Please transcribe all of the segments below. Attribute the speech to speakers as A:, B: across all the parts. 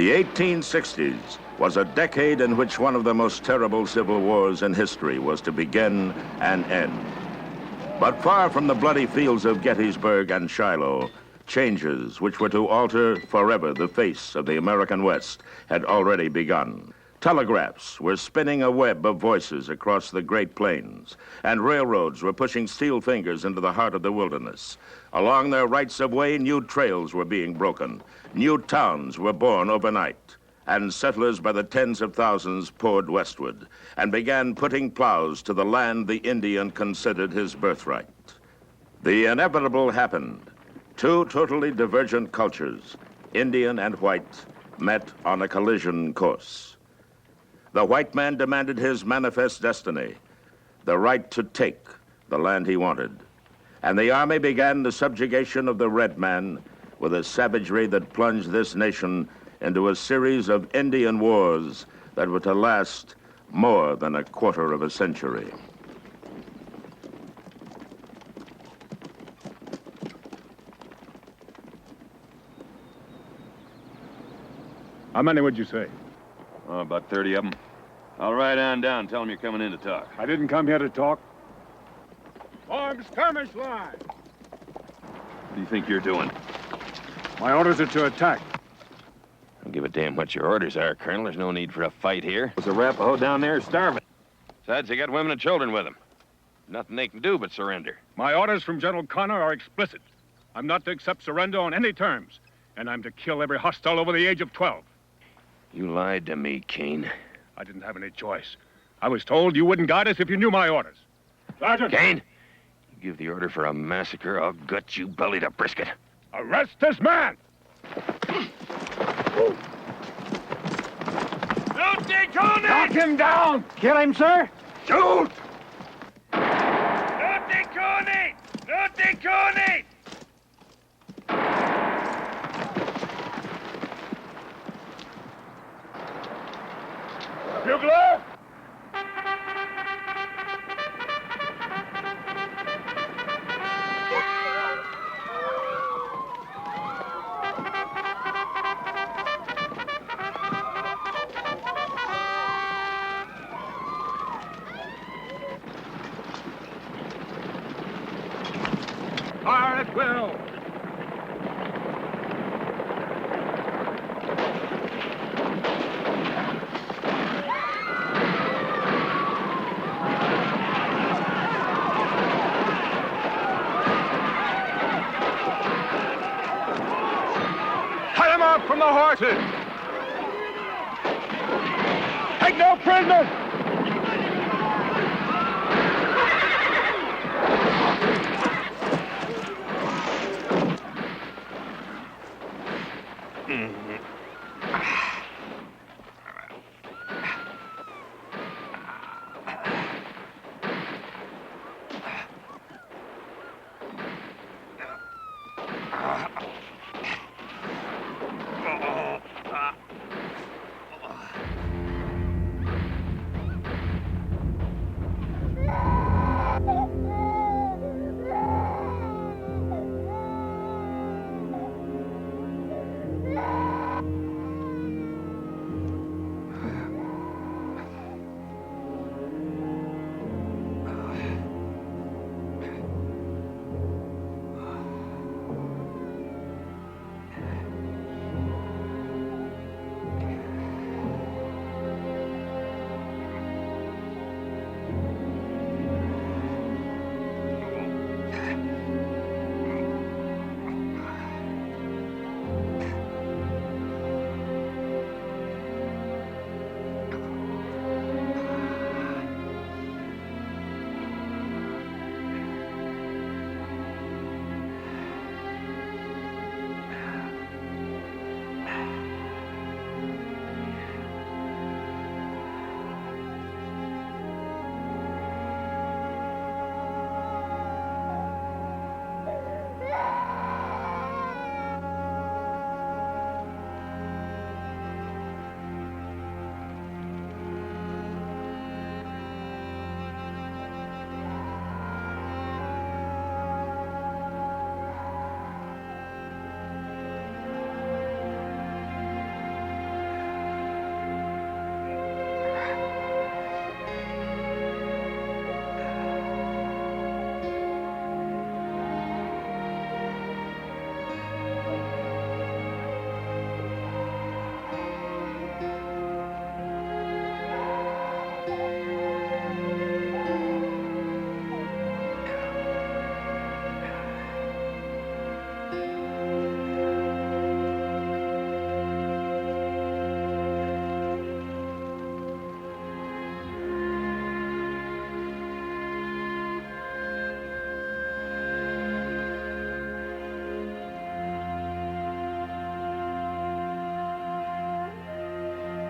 A: The 1860s was a decade in which one of the most terrible civil wars in history was to begin and end. But far from the bloody fields of Gettysburg and Shiloh, changes which were to alter forever the face of the American West had already begun. Telegraphs were spinning a web of voices across the Great Plains, and railroads were pushing steel fingers into the heart of the wilderness. Along their rights of way, new trails were being broken. New towns were born overnight, and settlers by the tens of thousands poured westward and began putting plows to the land the Indian considered his birthright. The inevitable happened. Two totally divergent cultures, Indian and white, met on a collision course. The white man demanded his manifest destiny, the right to take the land he wanted. And the army began the subjugation of the red man with a savagery that plunged this nation into a series of Indian wars that were to last more than a quarter of a century.
B: How many would you say?
C: Oh, about 30 of them. I'll ride on down. Tell them you're coming in to talk.
B: I didn't come here to talk. Form skirmish line.
C: What do you think you're doing?
B: My orders are to attack.
C: I don't give a damn what your orders are, Colonel. There's no need for a fight here. There's a Arapaho down there starving. Besides, they got women and children with them. Nothing they can do but surrender.
B: My orders from General Connor are explicit. I'm not to accept surrender on any terms, and I'm to kill every hostile over the age of 12.
C: You lied to me, Kane.
B: I didn't have any choice. I was told you wouldn't guide us if you knew my orders. Sergeant!
C: Kane, you give the order for a massacre, I'll gut you belly to brisket.
B: Arrest this man!
D: Knock him down! Kill him, sir!
B: Shoot! Bugler! Fire at will! Cut him off from the horses! Take no prisoners!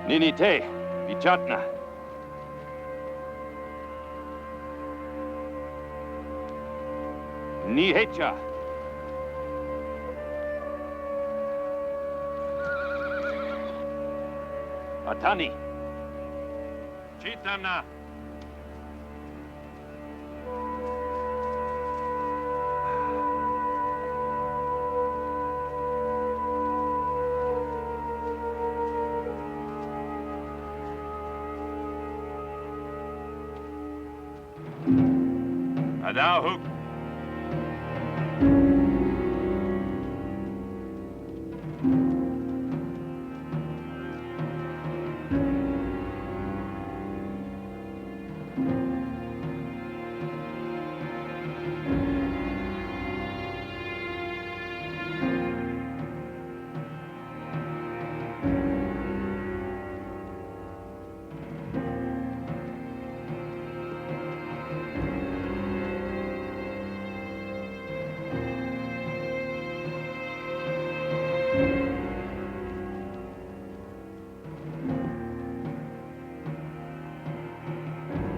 C: Nini te, Vichatna. Ni hecha. Atani. Chitana. Adao hook.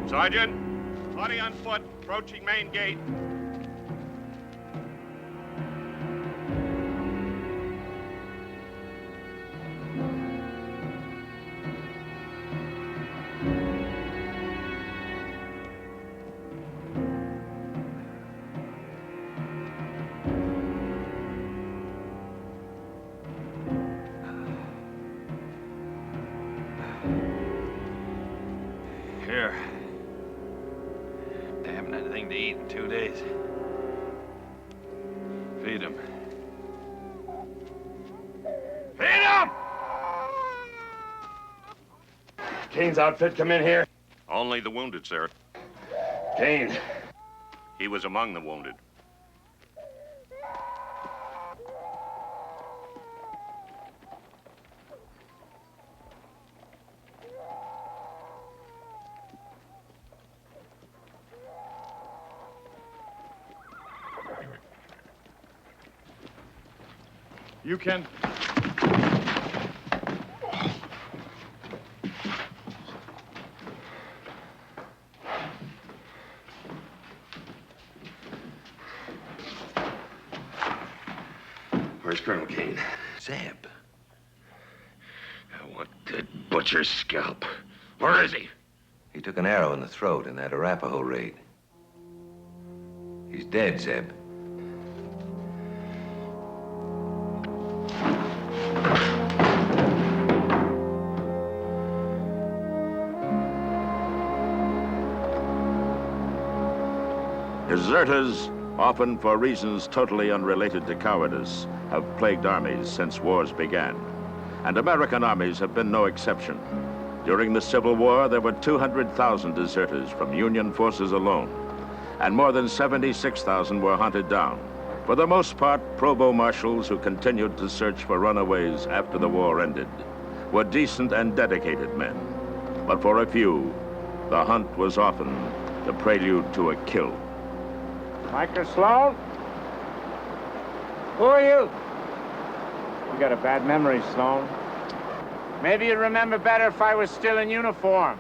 B: Sergeant, party on foot, approaching main gate.
C: Here. They haven't had anything to eat in 2 days. Feed them. Feed them!
D: Kane's outfit come in here?
B: Only the wounded, sir.
D: Kane.
B: He was among the wounded.
D: You can.
C: Where's Colonel Kane? Zeb. I want to butcher's scalp. Where is he?
E: He took an arrow in the throat in that Arapaho raid. He's dead, Zeb.
A: Deserters, often for reasons totally unrelated to cowardice, have plagued armies since wars began. And American armies have been no exception. During the Civil War, there were 200,000 deserters from Union forces alone, and more than 76,000 were hunted down. For the most part, Provost Marshals who continued to search for runaways after the war ended were decent and dedicated men. But for a few, the hunt was often the prelude to a kill.
D: Micah Sloan? Who are you? You got a bad memory, Sloan. Maybe you'd remember better if I was still in uniform.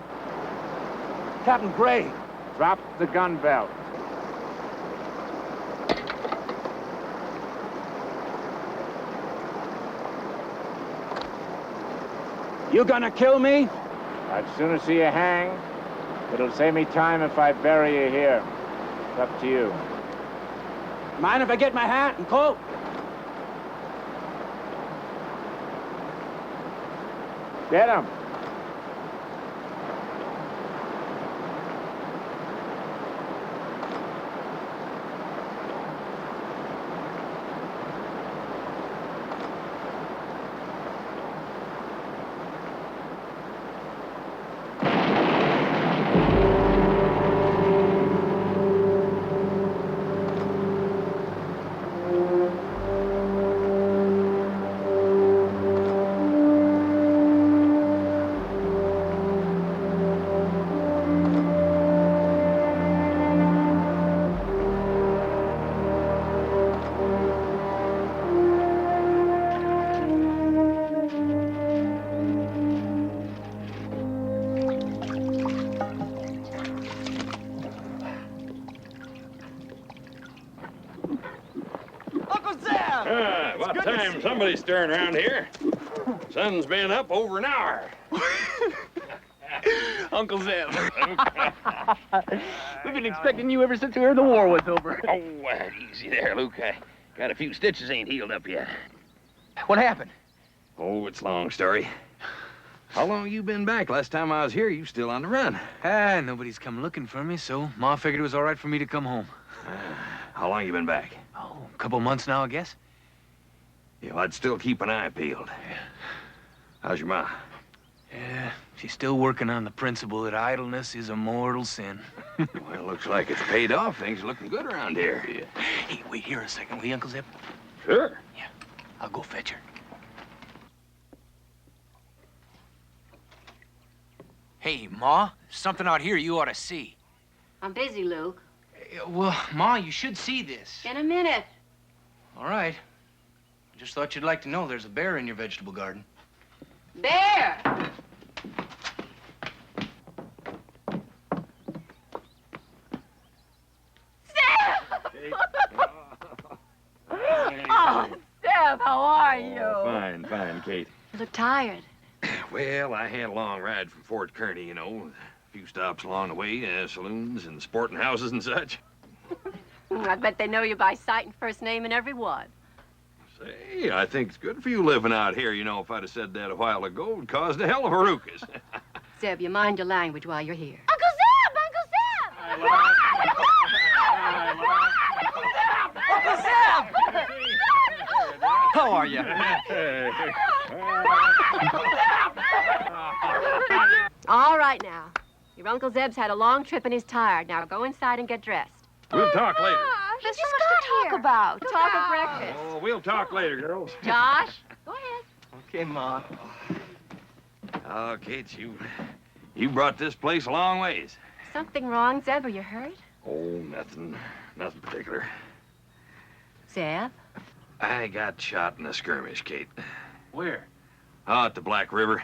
D: Captain Gray. Drop the gun belt. You gonna kill me? I'd sooner see you hang. It'll save me time if I bury you here. It's up to you. Mind if I get my hat and coat? Get him.
C: About time somebody's stirring around here. Sun's been up over an hour.
F: Uncle Zeb. We've been expecting you ever since we heard the war was over.
C: Oh, easy there, Luke. I got a few stitches ain't healed up yet.
F: What happened?
C: Oh, it's a long story. How long you been back? Last time I was here, you still on the run.
F: Nobody's come looking for me, so Ma figured it was all right for me to come home.
C: How long you been back?
F: Oh, a couple months now, I guess.
C: Yeah, well, I'd still keep an eye peeled. How's your ma?
F: Yeah, she's still working on the principle that idleness is a mortal sin.
C: Well, looks like it's paid off. Things are looking good around here.
F: Yeah. Hey, wait here a second, will you, Uncle Zeb?
C: Sure.
F: Yeah, I'll go fetch her. Hey, Ma, something out here you ought to see.
G: I'm busy, Luke.
F: Well, Ma, you should see this.
G: In a minute.
F: All right. I just thought you'd like to know there's a bear in your vegetable garden.
G: Bear! Oh, Steph, how are you?
C: Fine, fine, Kate.
G: You look tired.
C: Well, I had a long ride from Fort Kearny, you know. A few stops along the way, saloons and sporting houses and such.
G: I bet they know you by sight and first name in every one.
C: Say, I think it's good for you living out here. You know, if I'd have said that a while ago, it would cause a hell of a ruckus.
G: Zeb, you mind your language while you're here.
H: Uncle Zeb! Uncle Zeb!
F: Uncle Zeb! How are you?
G: All right now. Your Uncle Zeb's had a long trip and he's tired. Now go inside and get dressed.
C: We'll talk later.
H: There's so much to talk about.
G: We'll talk at breakfast.
C: Oh, we'll talk later, girls.
G: Josh, go ahead.
F: Okay, Ma.
C: Oh, Kate, you brought this place a long ways.
G: Something wrong, Zeb? Are you hurt?
C: Oh, nothing particular.
G: Zeb?
C: I got shot in a skirmish, Kate.
F: Where?
C: Out at the Black River.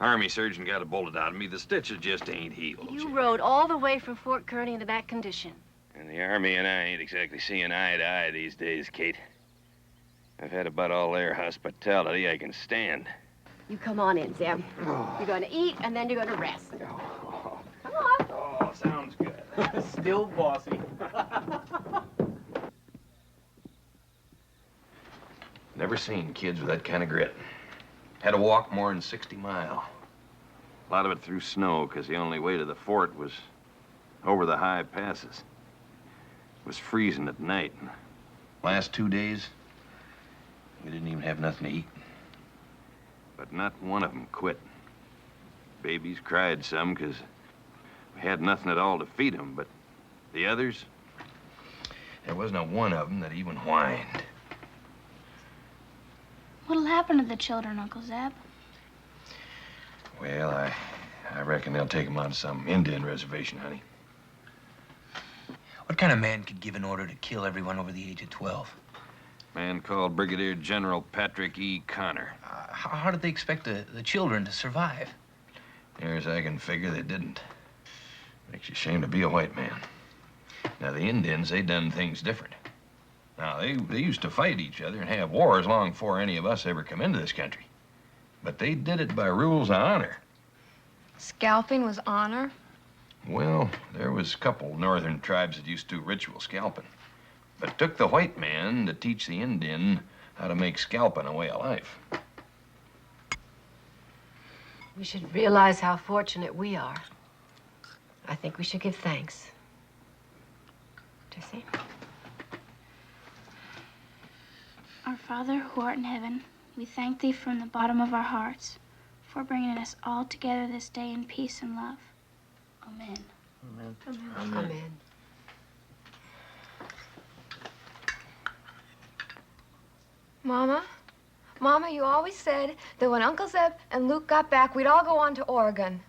C: Army surgeon got a bullet out of me. The stitches just ain't healed.
G: You rode all the way from Fort Kearny into that condition.
C: And the Army and I ain't exactly seeing eye to eye these days, Kate. I've had about all their hospitality I can stand.
G: You come on in, Zeb. You're going to eat, and then you're going to rest. Come on.
C: Oh, sounds good.
F: Still bossy.
C: Never seen kids with that kind of grit. Had to walk more than 60 miles. A lot of it through snow, because the only way to the fort was over the high passes. It was freezing at night. Last 2 days, we didn't even have nothing to eat. But not one of them quit. Babies cried some, because we had nothing at all to feed them, but the others, there wasn't one of them that even whined.
H: What'll happen to the children, Uncle Zeb?
C: Well, I reckon they'll take them on to some Indian reservation, honey.
F: What kind of man could give an order to kill everyone over the age of 12?
C: Man called Brigadier General Patrick E. Connor.
F: How did they expect the children to survive?
C: Near as I can figure, they didn't. Makes you ashamed to be a white man. Now, the Indians, they done things different. Now, they used to fight each other and have wars long before any of us ever come into this country. But they did it by rules of honor.
H: Scalping was honor?
C: Well, there was a couple northern tribes that used to do ritual scalping. But it took the white man to teach the Indian how to make scalping a way of life.
G: We should realize how fortunate we are. I think we should give thanks. Jesse?
H: Our Father, who art in heaven, we thank thee from the bottom of our hearts for bringing us all together this day in peace and love. Amen.
F: Amen.
G: Amen.
I: Mama, you always said that when Uncle Zeb and Luke got back, we'd all go on to Oregon.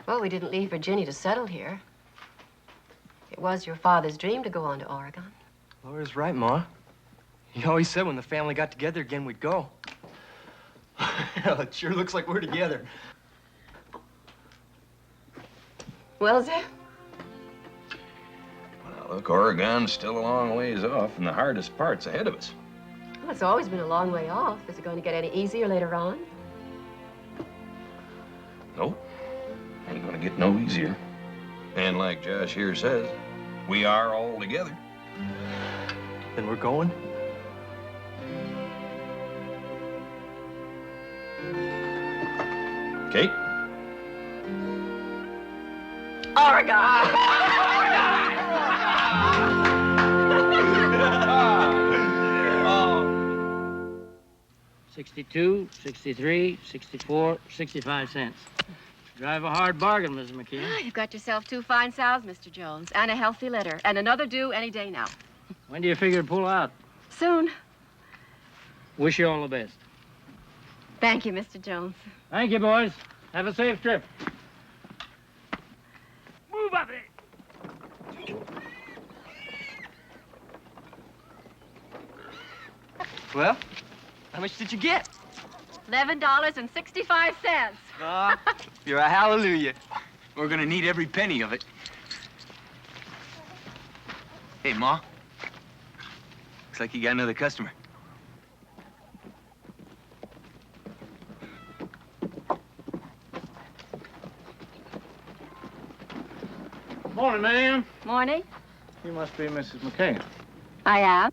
G: Well, we didn't leave Virginia to settle here. It was your father's dream to go on to Oregon.
J: Laura's right, Ma. He always said when the family got together again, we'd go. Hell, it sure looks like we're together.
G: Well, Zeb,
C: Now, look, Oregon's still a long ways off, and the hardest part's ahead of us.
G: Well, it's always been a long way off. Is it going to get any easier later on?
C: Nope. Ain't gonna get no easier. And like Josh here says, we are all together.
J: Then we're going?
C: Kate?
G: Oregon!
K: 62, 63, 64, 65 cents. Drive a hard bargain, Mrs. McKeon.
G: You've got yourself 2 fine sows, Mr. Jones, and a healthy litter, and another due any day now.
K: When do you figure to pull out?
G: Soon.
K: Wish you all the best.
G: Thank you, Mr. Jones.
K: Thank you, boys. Have a safe trip.
B: Move up here.
J: Well, how much did you get?
G: $11.65.
J: You're a hallelujah. We're gonna need every penny of it. Hey, Ma. Looks like you got another customer.
K: Morning, ma'am.
G: Morning.
K: You must be Mrs. McKeon.
G: I am.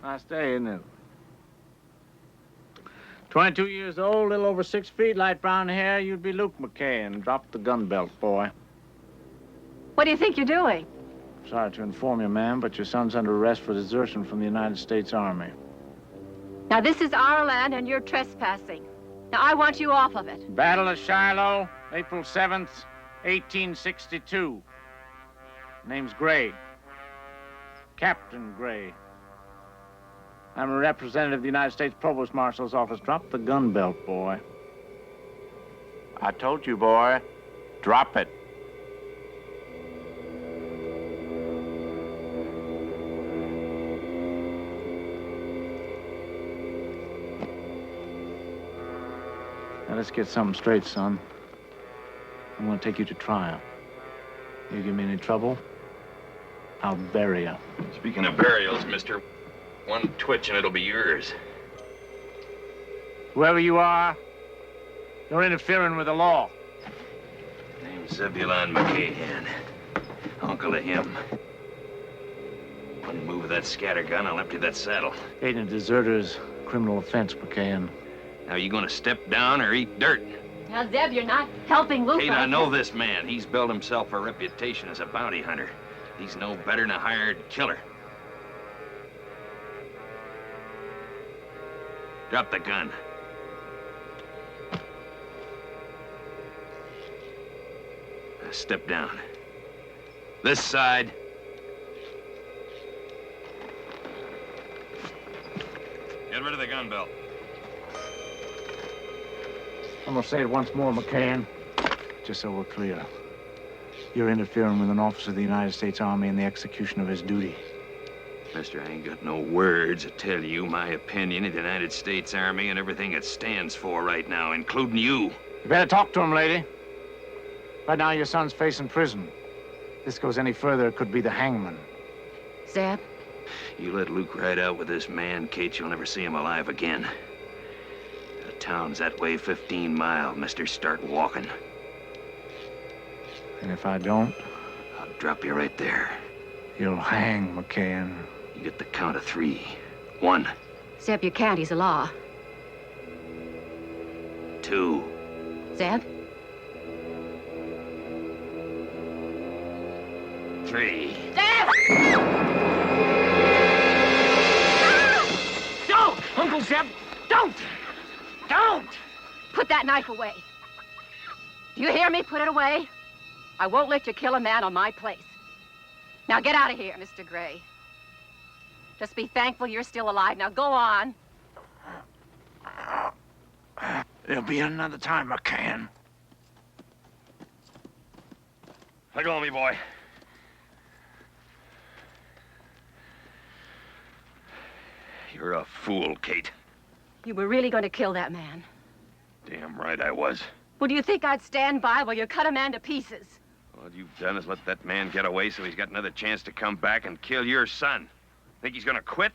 K: Nice day, isn't it? 22 years old, little over 6 feet, light brown hair. You'd be Luke McKeon. Drop the gun belt, boy.
G: What do you think you're doing?
K: Sorry to inform you, ma'am, but your son's under arrest for desertion from the United States Army.
G: Now, this is our land, and you're trespassing. Now, I want you off of it.
K: Battle of Shiloh, April 7th, 1862. Name's Gray. Captain Gray. I'm a representative of the United States Provost Marshal's office. Drop the gun belt, boy.
D: I told you, boy. Drop it.
K: Now, let's get something straight, son. I'm gonna take you to trial. You give me any trouble, I'll bury you.
C: Speaking of burials, mister, one twitch and it'll be yours.
K: Whoever you are, you're interfering with the law.
C: Name's Zebulon McCahan. Uncle of him. One move of that scattergun, I'll empty that saddle.
K: Aiding a deserter's a criminal offense, McCahan.
C: Now, you gonna step down or eat dirt?
G: Now, Zeb, you're not helping Luke.
C: Kate, I know this man. He's built himself a reputation as a bounty hunter. He's no better than a hired killer. Drop the gun. Now step down. This side. Get rid of the gun belt.
K: I'm gonna say it once more, McCahan, just so we're clear. You're interfering with an officer of the United States Army in the execution of his duty.
C: Mister, I ain't got no words to tell you my opinion of the United States Army and everything it stands for right now, including you.
K: You better talk to him, lady. Right now, your son's facing prison. If this goes any further, it could be the hangman.
G: Zeb?
C: You let Luke ride out with this man, Kate, you'll never see him alive again. The town's that way 15 miles, mister. Start walking.
K: And if I don't?
C: I'll drop you right there.
K: You'll hang, McCahan.
C: You get the count of 3. 1.
G: Zeb, you can't. He's a law.
C: 2.
G: Zeb?
C: 3.
G: Zeb!
K: Don't! Uncle Zeb, don't! Don't!
G: Put that knife away. Do you hear me? Put it away. I won't let you kill a man on my place. Now get out of here, Mr. Gray. Just be thankful you're still alive. Now go on.
K: There'll be another time, McCahan.
C: Let go of me, boy. You're a fool, Kate.
G: You were really going to kill that man.
C: Damn right I was.
G: Well, do you think I'd stand by while you cut a man to pieces?
C: All you've done is let that man get away so he's got another chance to come back and kill your son. Think he's gonna quit?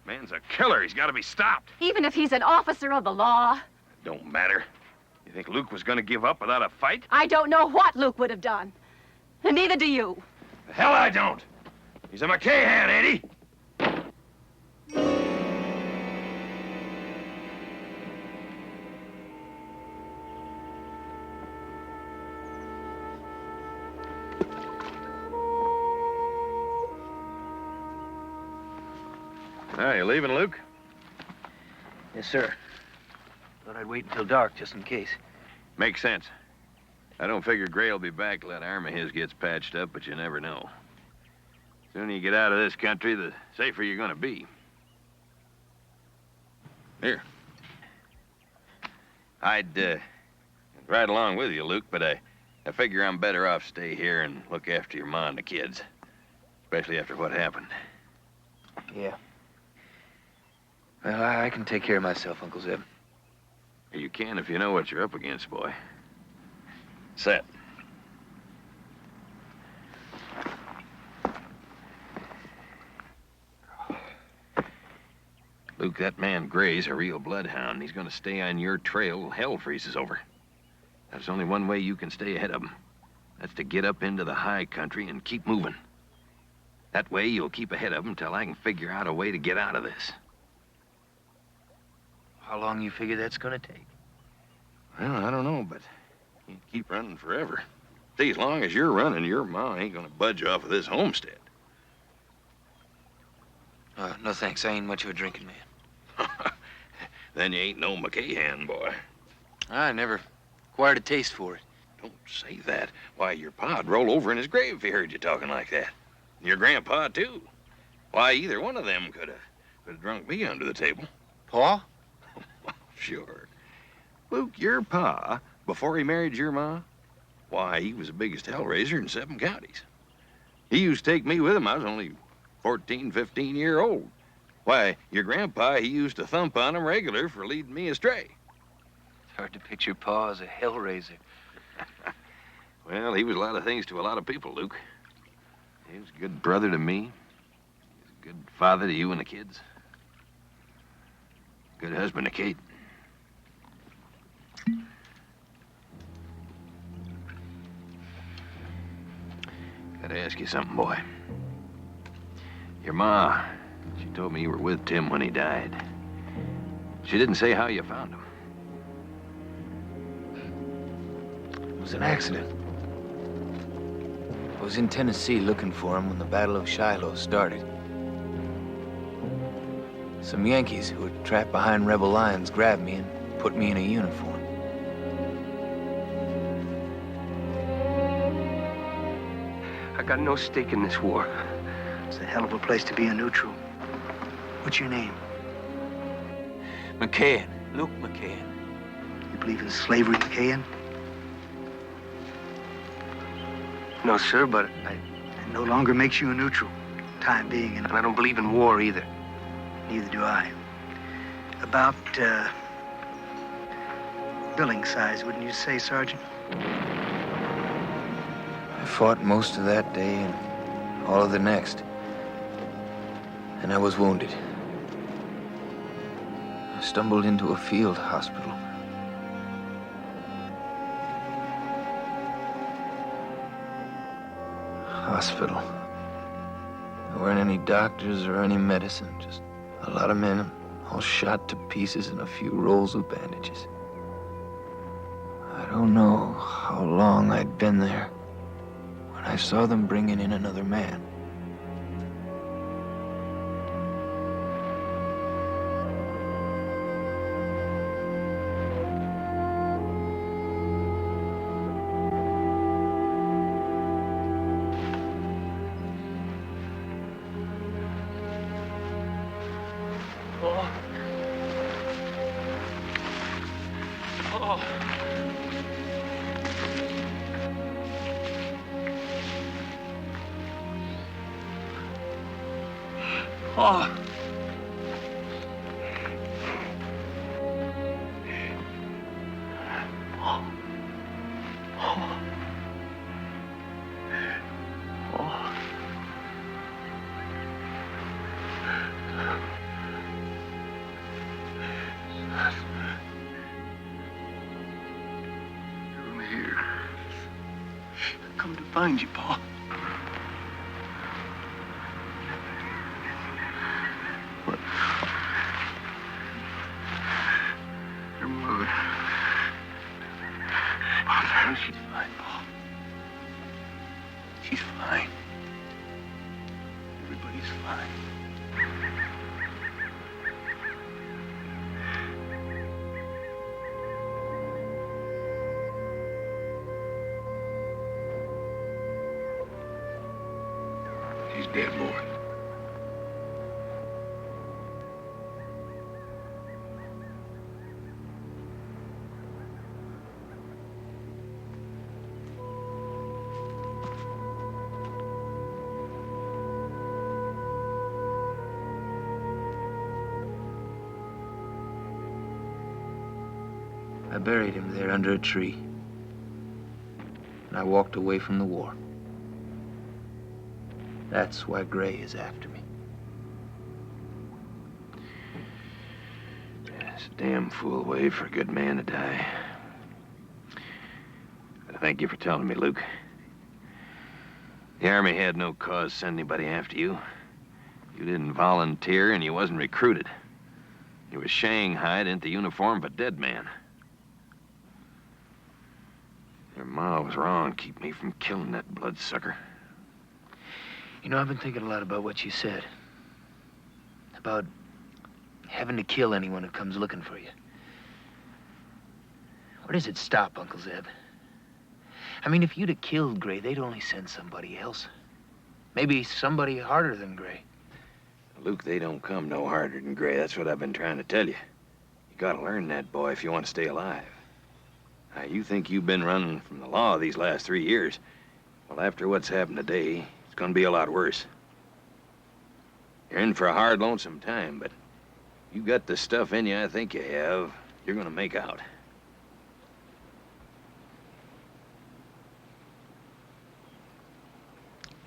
C: Man's a killer. He's got to be stopped.
G: Even if he's an officer of the law?
C: Don't matter. You think Luke was gonna give up without a fight?
G: I don't know what Luke would have done. And neither do you.
C: The hell I don't. He's a McCahan, ain't he? Are you leaving, Luke?
J: Yes, sir. Thought I'd wait until dark, just in case.
C: Makes sense. I don't figure Gray will be back till that arm of his gets patched up, but you never know. The sooner you get out of this country, the safer you're gonna be. Here. I'd ride along with you, Luke, but I figure I'm better off stay here and look after your ma and the kids. Especially after what happened.
J: Yeah. Well, I can take care of myself, Uncle Zeb.
C: You can if you know what you're up against, boy. Set. Luke, that man Gray's a real bloodhound. He's gonna stay on your trail till hell freezes over. There's only one way you can stay ahead of him. That's to get up into the high country and keep moving. That way you'll keep ahead of him till I can figure out a way to get out of this.
J: How long you figure that's gonna take?
C: Well, I don't know, but you can't keep running forever. See, as long as you're running, your ma ain't gonna budge off of this homestead.
J: No thanks. I ain't much of a drinking man.
C: Then you ain't no McCahan, boy.
J: I never acquired a taste for it.
C: Don't say that. Why, your pa'd roll over in his grave if he heard you talking like that. And your grandpa, too. Why, either one of them could have drunk me under the table.
J: Pa?
C: Sure. Luke, your pa, before he married your ma, why, he was the biggest hellraiser in 7 counties. He used to take me with him. I was only 14, 15-year-old. Why, your grandpa, he used to thump on him regular for leading me astray.
J: It's hard to picture Pa as a hellraiser.
C: Well, he was a lot of things to a lot of people, Luke. He was a good brother to me. He was a good father to you and the kids. Good husband to Kate. Gotta ask you something, boy. Your ma, she told me you were with Tim when he died. She didn't say how you found him.
J: It was an accident. I was in Tennessee looking for him when the Battle of Shiloh started. Some Yankees who were trapped behind rebel lines grabbed me and put me in a uniform.
L: I got no stake in this war.
M: It's a hell of a place to be a neutral. What's your name?
J: McCahan. Luke McCahan.
M: You believe in slavery, McCahan?
L: No, sir, but
M: It no longer makes you a neutral. Time being, and
L: I don't believe in war either.
M: Neither do I. About, billing size, wouldn't you say, Sergeant?
J: I fought most of that day and all of the next. And I was wounded. I stumbled into a field hospital. Hospital. There weren't any doctors or any medicine, just a lot of men all shot to pieces and a few rolls of bandages. I don't know how long I'd been there when I saw them bringing in another man.
M: find you, Pa. What? Your mother. Mother, she's fine, Pa. She's fine. Everybody's fine. He's dead, boy.
J: I buried him there under a tree. And I walked away from the war. That's why Gray is after me.
C: It's a damn fool way for a good man to die. But thank you for telling me, Luke. The Army had no cause to send anybody after you. You didn't volunteer and you wasn't recruited. You was shanghaied into the uniform of a dead man. Your ma was wrong. Keep me from killing that bloodsucker.
J: You know, I've been thinking a lot about what you said. About having to kill anyone who comes looking for you. Where does it stop, Uncle Zeb? I mean, if you'd have killed Gray, they'd only send somebody else. Maybe somebody harder than Gray.
C: Luke, they don't come no harder than Gray. That's what I've been trying to tell you. You gotta learn that, boy, if you want to stay alive. Now, you think you've been running from the law these last 3 years. Well, after what's happened today, it's gonna be a lot worse. You're in for a hard, lonesome time, but you got the stuff in you I think you have, you're gonna make out.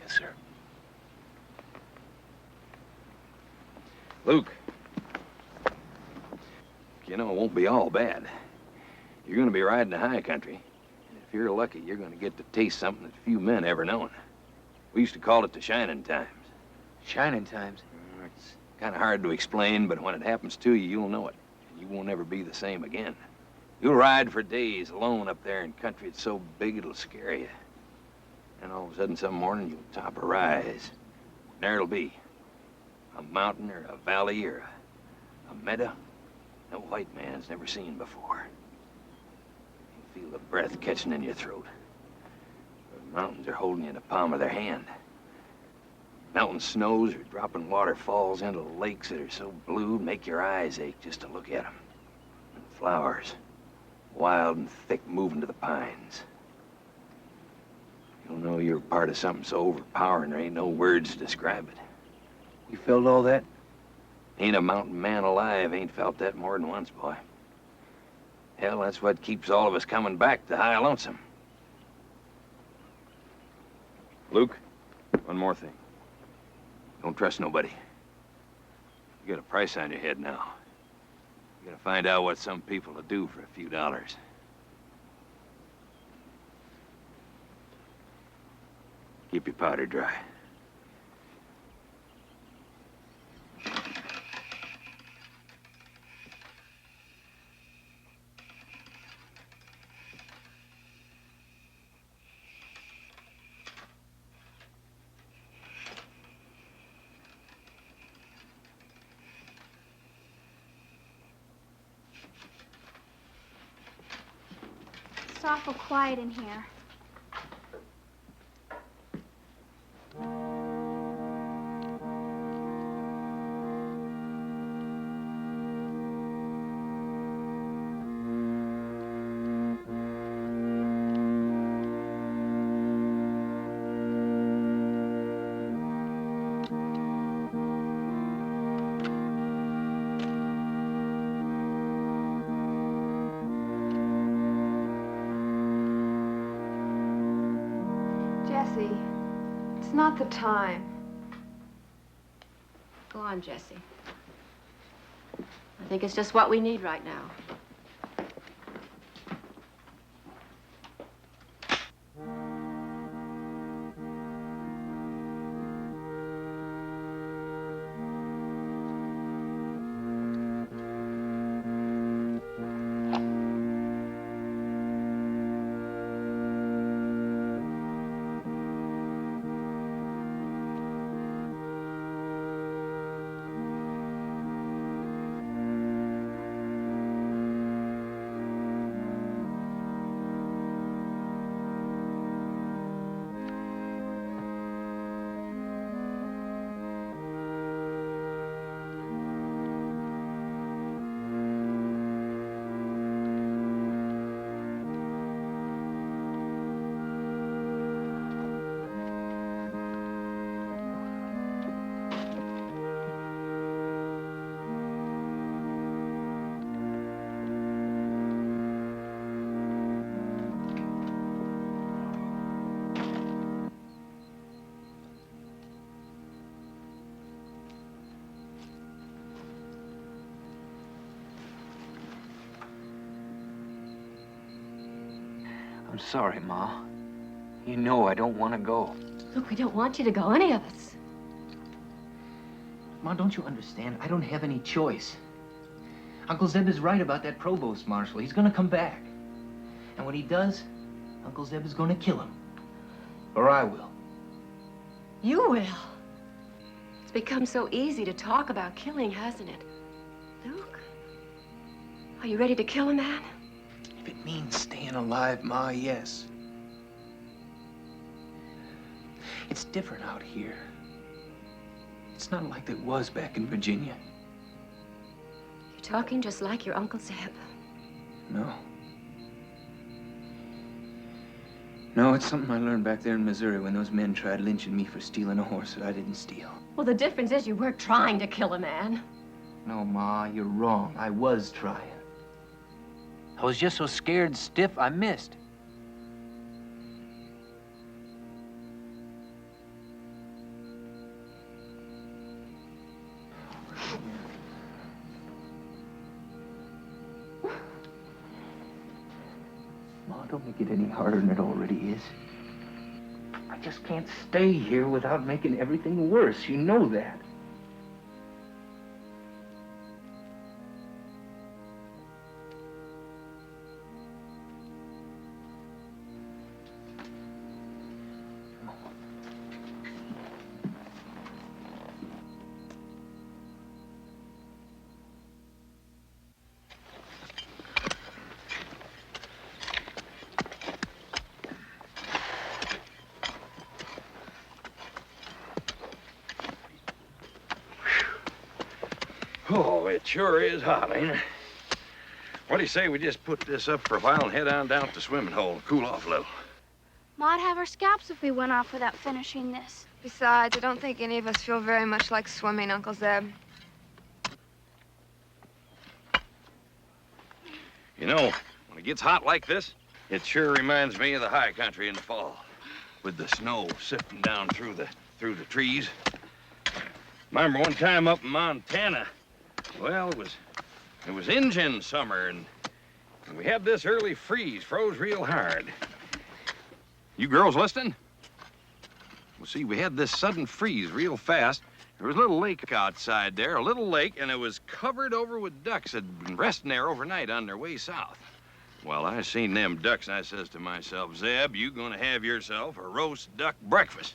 J: Yes, sir.
C: Luke, you know, it won't be all bad. You're gonna be riding the high country, and if you're lucky, you're gonna get to taste something that few men ever known. We used to call it the shining times.
J: Shining times?
C: It's kind of hard to explain, but when it happens to you, you'll know it, and you won't ever be the same again. You'll ride for days alone up there in country that's so big it'll scare you. And all of a sudden, some morning, you'll top a rise. And there it'll be. A mountain or a valley or a meadow no white man's never seen before. You feel the breath catching in your throat. The mountains are holding you in the palm of their hand. Melting snows or dropping waterfalls into lakes that are so blue, make your eyes ache just to look at them. And flowers, wild and thick, moving to the pines. You'll know you're part of something so overpowering there ain't no words to describe it. You felt all that? Ain't a mountain man alive ain't felt that more than once, boy. Hell, that's what keeps all of us coming back to High Lonesome. Luke, one more thing. Don't trust nobody. You got a price on your head now. You gotta find out what some people will do for a few dollars. Keep your powder dry.
H: It's awful quiet in here.
I: Jesse, it's not the time.
G: Go on, Jesse. I think it's just what we need right now.
J: I'm sorry, Ma. You know I don't want to go.
G: Look, we don't want you to go, any of us.
J: Ma, don't you understand? I don't have any choice. Uncle Zeb is right about that Provost Marshal. He's gonna come back. And when he does, Uncle Zeb is gonna kill him. Or I will.
G: You will? It's become so easy to talk about killing, hasn't it? Luke, are you ready to kill a man?
J: If it means staying alive, Ma, yes. It's different out here. It's not like it was back in Virginia.
G: You're talking just like your Uncle Zeb.
J: No. No, it's something I learned back there in Missouri when those men tried lynching me for stealing a horse that I didn't steal.
G: Well, the difference is you weren't trying to kill a man.
J: No, Ma, you're wrong. I was trying. I was just so scared and stiff, I missed. Ma, don't make it any harder than it already is. I just can't stay here without making everything worse. You know that.
C: Oh, it sure is hot, ain't it? What do you say we just put this up for a while and head on down to the swimming hole and cool off a little?
H: Ma'd have her scalps if we went off without finishing this.
I: Besides, I don't think any of us feel very much like swimming, Uncle Zeb.
C: You know, when it gets hot like this, it sure reminds me of the high country in the fall, with the snow sifting down through the trees. Remember one time up in Montana, well, it was Injun summer, and we had this early freeze, froze real hard. You girls listening? Well, see, we had this sudden freeze real fast. There was a little lake outside there, a little lake, and it was covered over with ducks that had been resting there overnight on their way south. Well, I seen them ducks, and I says to myself, Zeb, you gonna have yourself a roast duck breakfast.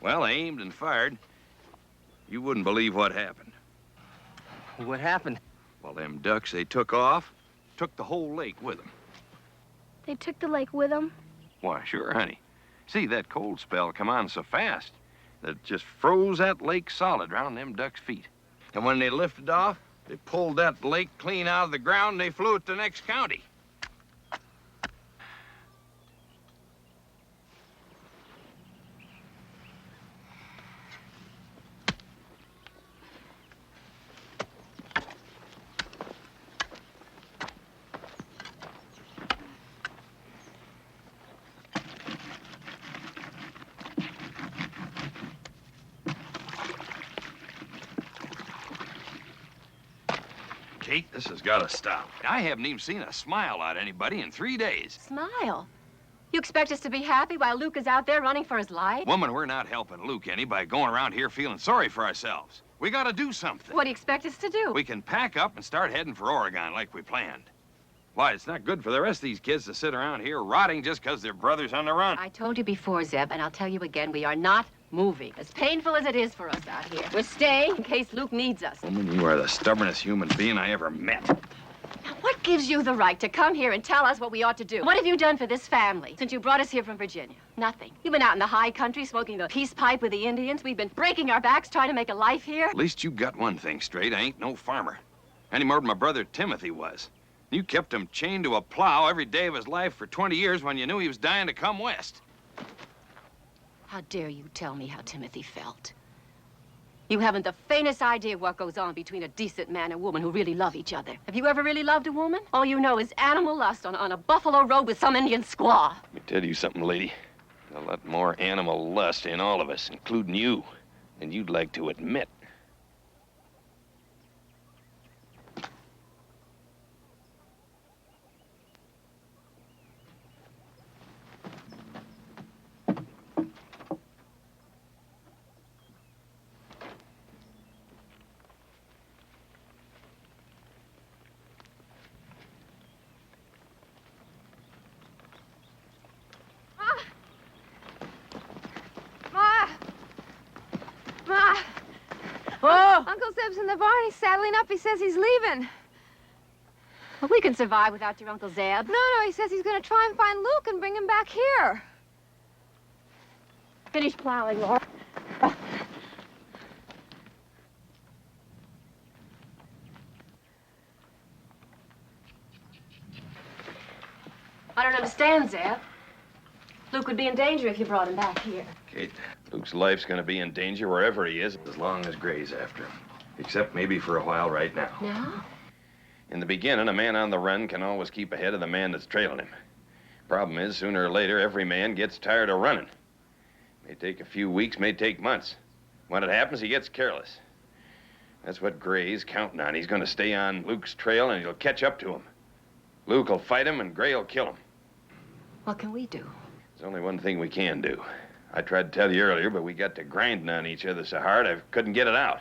C: Well, I aimed and fired. You wouldn't believe what happened.
J: What happened?
C: Well, them ducks, they took off, took the whole lake with them.
H: They took the lake with them?
C: Why, sure, honey. See, that cold spell come on so fast that it just froze that lake solid round them ducks' feet. And when they lifted off, they pulled that lake clean out of the ground and they flew it to the next county. Kate, this has got to stop. I haven't even seen a smile out of anybody in 3 days.
G: Smile? You expect us to be happy while Luke is out there running for his life?
C: Woman, we're not helping Luke any by going around here feeling sorry for ourselves. We got to do something.
G: What do you expect us to do?
C: We can pack up and start heading for Oregon like we planned. Why, it's not good for the rest of these kids to sit around here rotting just because their brother's on the run.
G: I told you before, Zeb, and I'll tell you again, we are not moving. As painful as it is for us out here. We're staying in case Luke needs us.
C: Woman, you are the stubbornest human being I ever met.
G: Now, what gives you the right to come here and tell us what we ought to do? What have you done for this family since you brought us here from Virginia? Nothing. You've been out in the high country smoking the peace pipe with the Indians. We've been breaking our backs trying to make a life here.
C: At least you got one thing straight. I ain't no farmer. Any more than my brother Timothy was. You kept him chained to a plow every day of his life for 20 years when you knew he was dying to come west.
G: How dare you tell me how Timothy felt? You haven't the faintest idea what goes on between a decent man and woman who really love each other. Have you ever really loved a woman? All you know is animal lust on a buffalo road with some Indian squaw.
C: Let me tell you something, lady. A lot more animal lust in all of us, including you, than you'd like to admit.
G: Oh!
I: Uncle Zeb's in the barn. He's saddling up. He says he's leaving.
G: Well, we can survive without your Uncle Zeb.
I: No, he says he's going to try and find Luke and bring him back here.
G: Finish plowing, Laura. I don't understand, Zeb. Luke would be in danger if you brought him back here.
C: Kate, Luke's life's gonna be in danger wherever he is, as long as Gray's after him. Except maybe for a while right now.
G: Now?
C: In the beginning, a man on the run can always keep ahead of the man that's trailing him. Problem is, sooner or later, every man gets tired of running. May take a few weeks, may take months. When it happens, he gets careless. That's what Gray's counting on. He's gonna stay on Luke's trail and he'll catch up to him. Luke will fight him and Gray will kill him.
G: What can we do?
C: There's only one thing we can do. I tried to tell you earlier, but we got to grinding on each other so hard I couldn't get it out.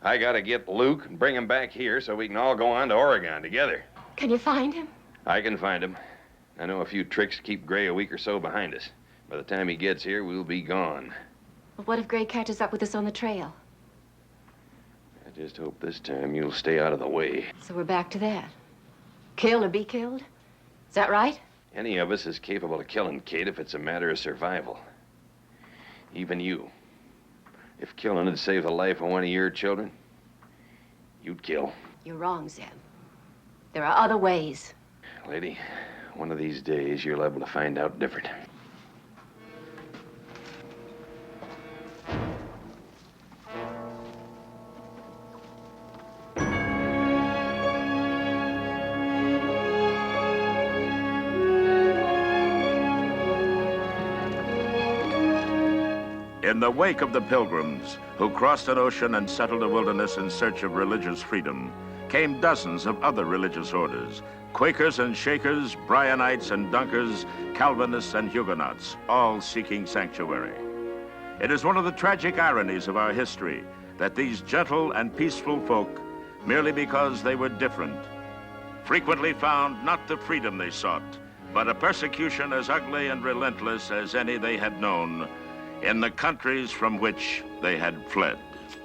C: I gotta get Luke and bring him back here so we can all go on to Oregon together.
G: Can you find him?
C: I can find him. I know a few tricks to keep Gray a week or so behind us. By the time he gets here, we'll be gone.
G: Well, what if Gray catches up with us on the trail?
C: I just hope this time you'll stay out of the way.
G: So we're back to that. Kill or be killed? Is that right?
C: Any of us is capable of killing Kate if it's a matter of survival. Even you. If killing would save the life of one of your children, you'd kill.
G: You're wrong, Zeb. There are other ways.
C: Lady, one of these days you're liable to find out different.
A: In the wake of the Pilgrims, who crossed an ocean and settled a wilderness in search of religious freedom, came dozens of other religious orders: Quakers and Shakers, Bryanites and Dunkers, Calvinists and Huguenots, all seeking sanctuary. It is one of the tragic ironies of our history that these gentle and peaceful folk, merely because they were different, frequently found not the freedom they sought, but a persecution as ugly and relentless as any they had known in the countries from which they had fled.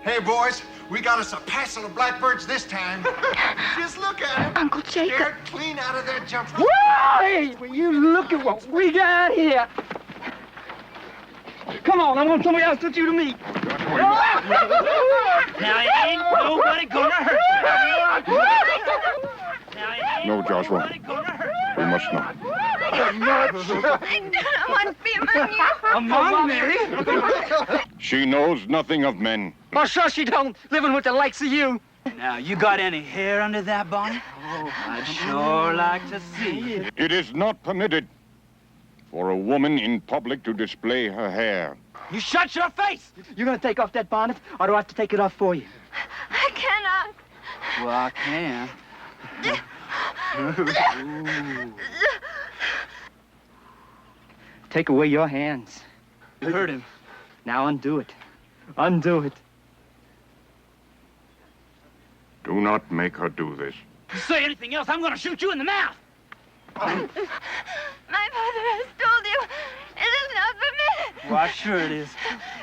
N: Hey, boys, we got us a passel of blackbirds this time. Just look at them.
H: Uncle Jacob.
N: They're clean out of their jumps.
O: Hey, will you look at what we got here? Come on, I want somebody else to you to meet.
P: Now, ain't nobody gonna hurt you.
Q: No, Joshua. We must not.
I: I don't want to be among you.
O: Among me?
Q: She knows nothing of men.
O: Well, sure she don't, living with the likes of you.
P: Now, you got any hair under that bonnet? Oh, I'd sure like to see it.
Q: It is not permitted for a woman in public to display her hair.
O: You shut your face! You gonna take off that bonnet, or do I have to take it off for you?
I: I cannot.
P: Well, I can.
O: Take away your hands.
P: You heard him.
O: Now undo it. Undo it.
Q: Do not make her do this.
P: If you say anything else, I'm gonna shoot you in the mouth.
I: My father has told you it is not permitted.
P: Why, sure it is.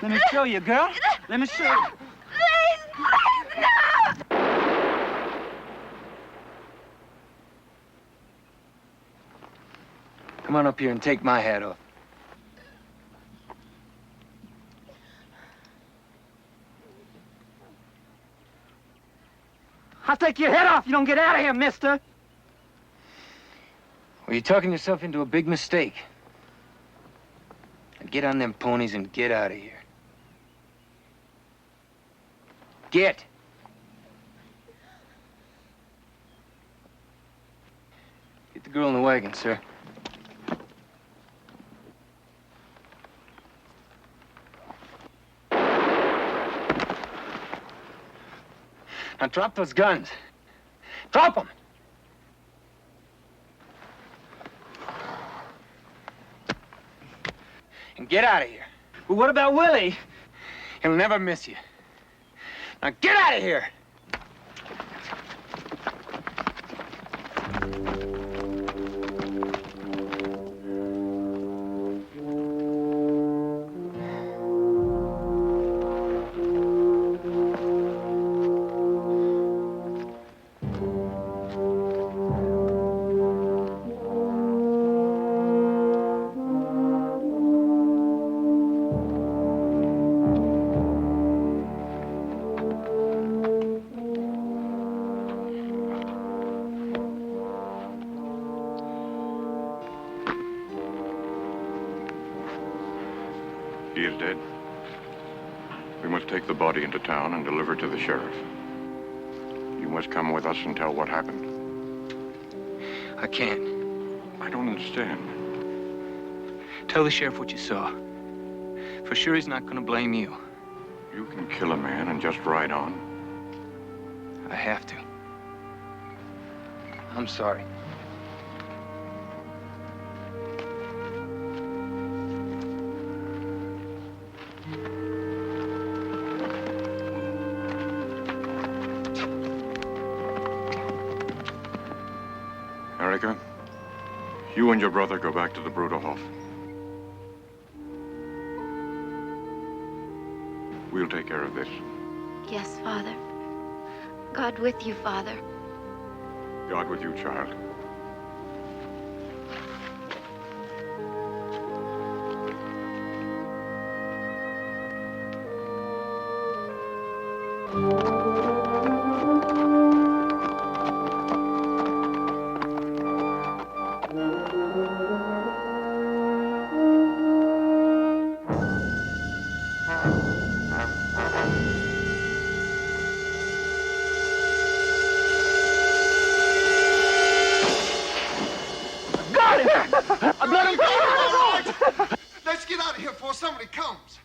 P: Let me show you, girl. Let me show you.
I: Please, no!
J: Come on up here and take my hat off.
O: I'll take your head off if you don't get out of here, mister.
J: Well, you're talking yourself into a big mistake. Now get on them ponies and get out of here. Get! Get the girl in the wagon, sir. Now drop those guns. Drop them! And get out of here.
O: Well, what about Willie?
J: He'll never miss you. Now get out of here!
Q: dead. We must take the body into town and deliver it to the sheriff. You must come with us and tell what happened.
J: I can't.
Q: I don't understand.
J: Tell the sheriff what you saw. For sure he's not gonna blame you.
Q: You can kill a man and just ride on.
J: I have to. I'm sorry.
Q: Erica, you and your brother go back to the Bruderhof. We'll take care of this.
R: Yes, Father. God with you, Father.
Q: God with you, child.
N: Let's get out of here before somebody comes.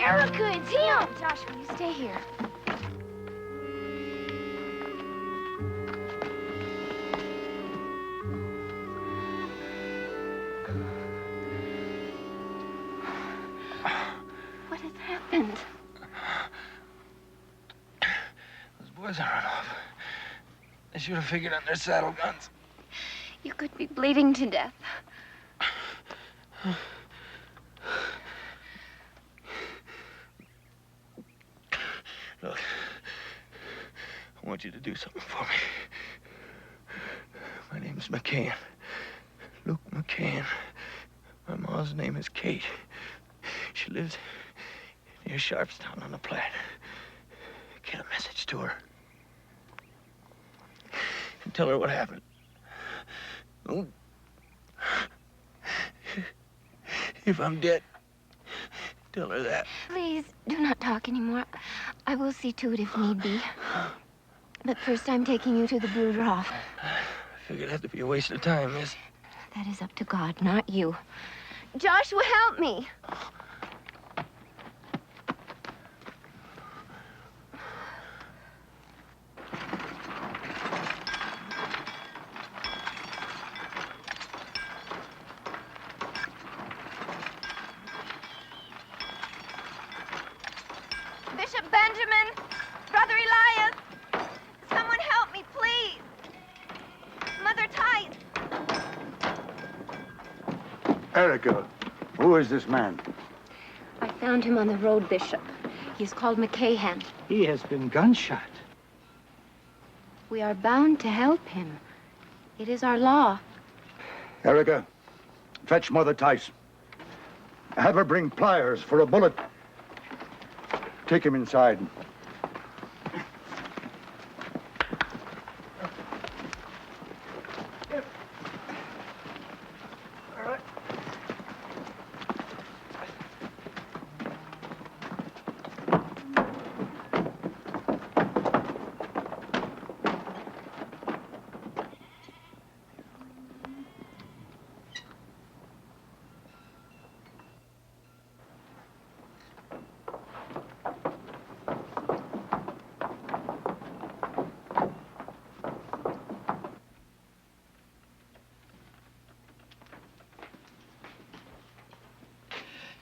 R: Erica, it's him! Joshua, you stay here. What has happened?
J: Those boys are run off. They should have figured on their saddle guns.
R: You could be bleeding to death.
J: Look, I want you to do something for me. My name's McCann. Luke McCann. My mom's name is Kate. She lives near Sharpstown on the Platte. Get a message to her. And tell her what happened. Oh. If I'm dead, tell her that.
R: Please, do not talk anymore. I will see to it if need be. But first, I'm taking you to the Bruderhof.
J: I figured it'd have to be a waste of time, miss.
R: That is up to God, not you. Joshua, help me. Bishop Benjamin, Brother Elias, someone help me, please. Mother Tice.
S: Erica, who is this man?
R: I found him on the road, Bishop. He's called McCahan.
O: He has been gunshot.
R: We are bound to help him. It is our law.
S: Erica, fetch Mother Tice. Have her bring pliers for a bullet. Take him inside.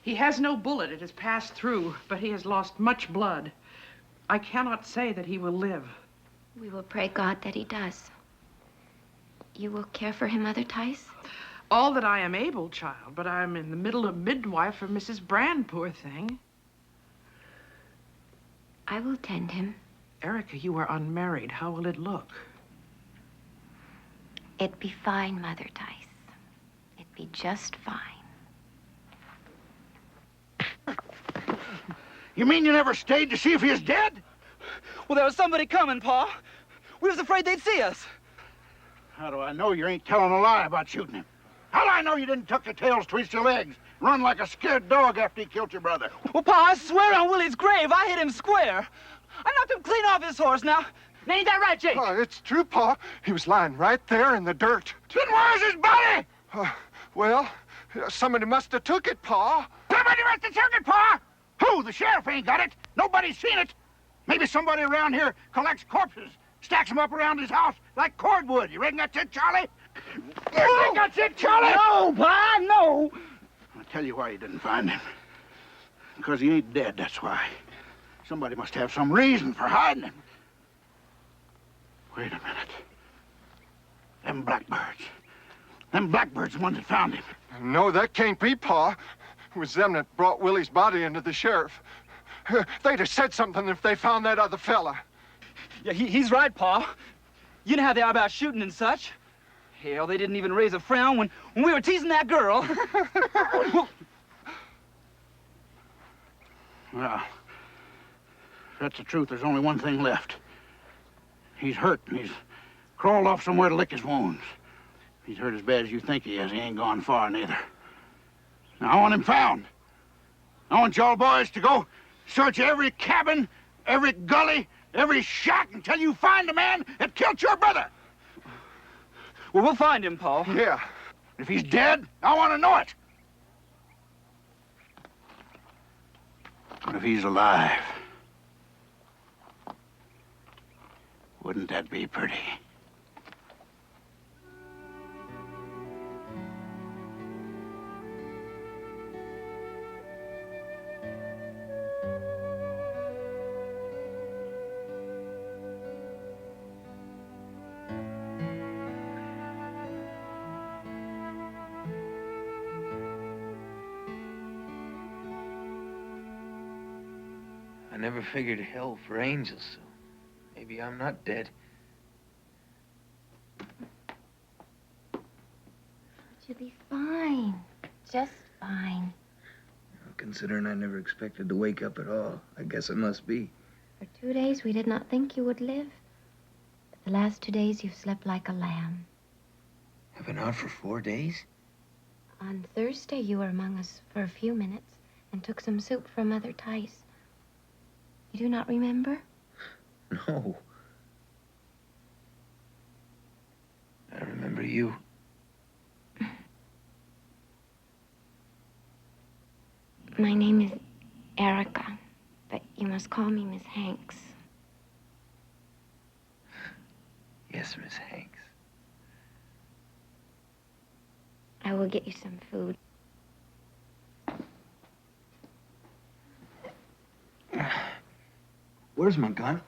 T: He has no bullet. It has passed through, but he has lost much blood. I cannot say that he will live.
R: We will pray God that he does. You will care for him, Mother Tice?
T: All that I am able, child, but I'm in the middle of midwife for Mrs. Brand, poor thing.
R: I will tend him.
T: Erica, you are unmarried. How will it look?
R: It'd be fine, Mother Tice. It'd be just fine.
S: You mean you never stayed to see if he was dead?
O: Well, there was somebody coming, Pa. We was afraid they'd see us.
S: How do I know you ain't telling a lie about shooting him? How do I know you didn't tuck your tails, twist your legs, run like a scared dog after he killed your brother?
O: Well, Pa, I swear on Willie's grave, I hit him square. I knocked him clean off his horse. Now ain't that right, Jake?
N: Oh, it's true, Pa. He was lying right there in the dirt.
S: Then where's his body?
N: Well, somebody must have took it, Pa.
S: Somebody must have took it, Pa! Who? The sheriff ain't got it. Nobody's seen it. Maybe somebody around here collects corpses, stacks them up around his house like cordwood. You reckon that's it, Charlie? You think that's it, Charlie?
O: No, Pa, no.
S: I'll tell you why you didn't find him. Because he ain't dead, that's why. Somebody must have some reason for hiding him. Wait a minute. Them blackbirds. Them blackbirds the ones that found him.
N: No, that can't be, Pa. It was them that brought Willie's body into the sheriff. They'd have said something if they found that other fella.
O: Yeah, he's right, Pa. You know how they are about shooting and such. Hell, they didn't even raise a frown when we were teasing that girl.
S: Well, if that's the truth, there's only one thing left. He's hurt, and he's crawled off somewhere to lick his wounds. If he's hurt as bad as you think he is, he ain't gone far, neither. Now, I want him found. I want y'all boys to go search every cabin, every gully, every shack until you find the man that killed your brother.
O: Well, we'll find him, Pa.
S: Yeah. If he's dead, I want to know it. But if he's alive, wouldn't that be pretty?
J: I never figured hell for angels, so maybe I'm not dead.
R: You'll be fine. Just fine.
J: Considering I never expected to wake up at all, I guess it must be.
R: For 2 days, we did not think you would live. But the last 2 days, you've slept like a lamb.
J: I've been out for 4 days?
R: On Thursday, you were among us for a few minutes and took some soup from Mother Tice. You do not remember?
J: No. I remember you.
R: My name is Erica, but you must call me Miss Hanks.
J: Yes, Miss Hanks.
R: I will get you some food.
J: Where's my gun?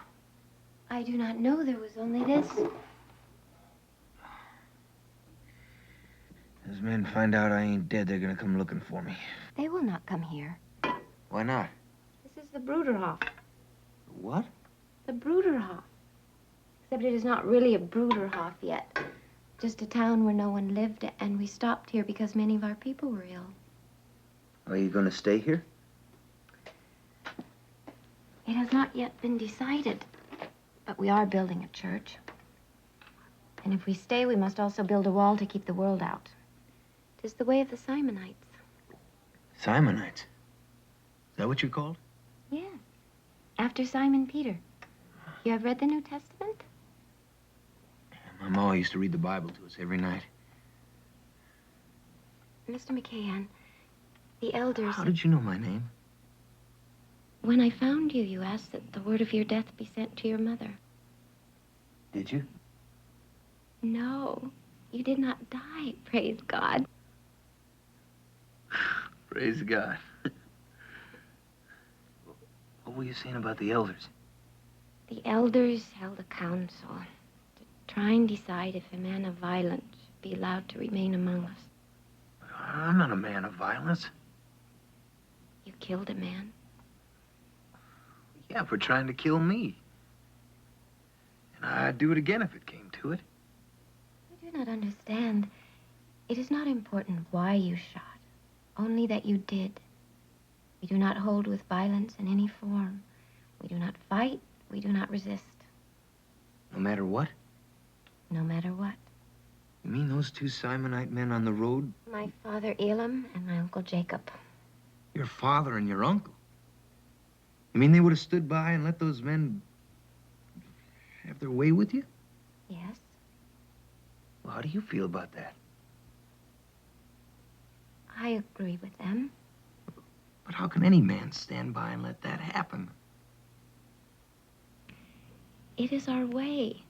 R: I do not know. There was only this.
J: Those men find out I ain't dead, they're gonna come looking for me.
R: They will not come here.
J: Why not?
R: This is the Bruderhof.
J: What?
R: The Bruderhof. Except it is not really a Bruderhof yet. Just a town where no one lived, and we stopped here because many of our people were ill.
J: Are you gonna stay here?
R: It has not yet been decided, but we are building a church. And if we stay, we must also build a wall to keep the world out. It is the way of the Simonites.
J: Simonites? Is that what you're called?
R: Yes. After Simon Peter. You have read the New Testament?
J: My ma used to read the Bible to us every night.
R: Mr. McCann, the elders...
J: How did you know my name?
R: When I found you, you asked that the word of your death be sent to your mother.
J: Did you?
R: No, you did not die, praise God.
J: Praise God. What were you saying about the elders?
R: The elders held a council to try and decide if a man of violence should be allowed to remain among us.
J: I'm not a man of violence.
R: You killed a man.
J: Yeah, for trying to kill me. I'd do it again if it came to it.
R: You do not understand. It is not important why you shot, only that you did. We do not hold with violence in any form. We do not fight. We do not resist.
J: No matter what?
R: No matter what.
J: You mean those two Simonite men on the road?
R: My father, Elam, and my uncle, Jacob.
J: Your father and your uncle? You mean they would have stood by and let those men have their way with you?
R: Yes.
J: Well, how do you feel about that?
R: I agree with them.
J: But how can any man stand by and let that happen?
R: It is our way.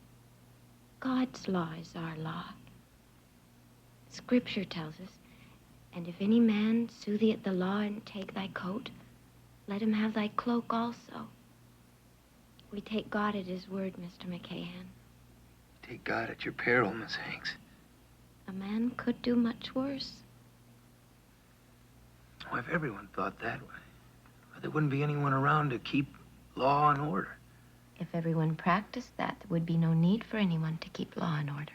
R: God's law is our law. Scripture tells us, and if any man sue thee at the law and take thy coat, let him have thy cloak also. We take God at his word, Mr. McCahan.
J: Take God at your peril, Miss Hanks.
R: A man could do much worse.
J: Oh, if everyone thought that way, there wouldn't be anyone around to keep law and order.
R: If everyone practiced that, there would be no need for anyone to keep law and order.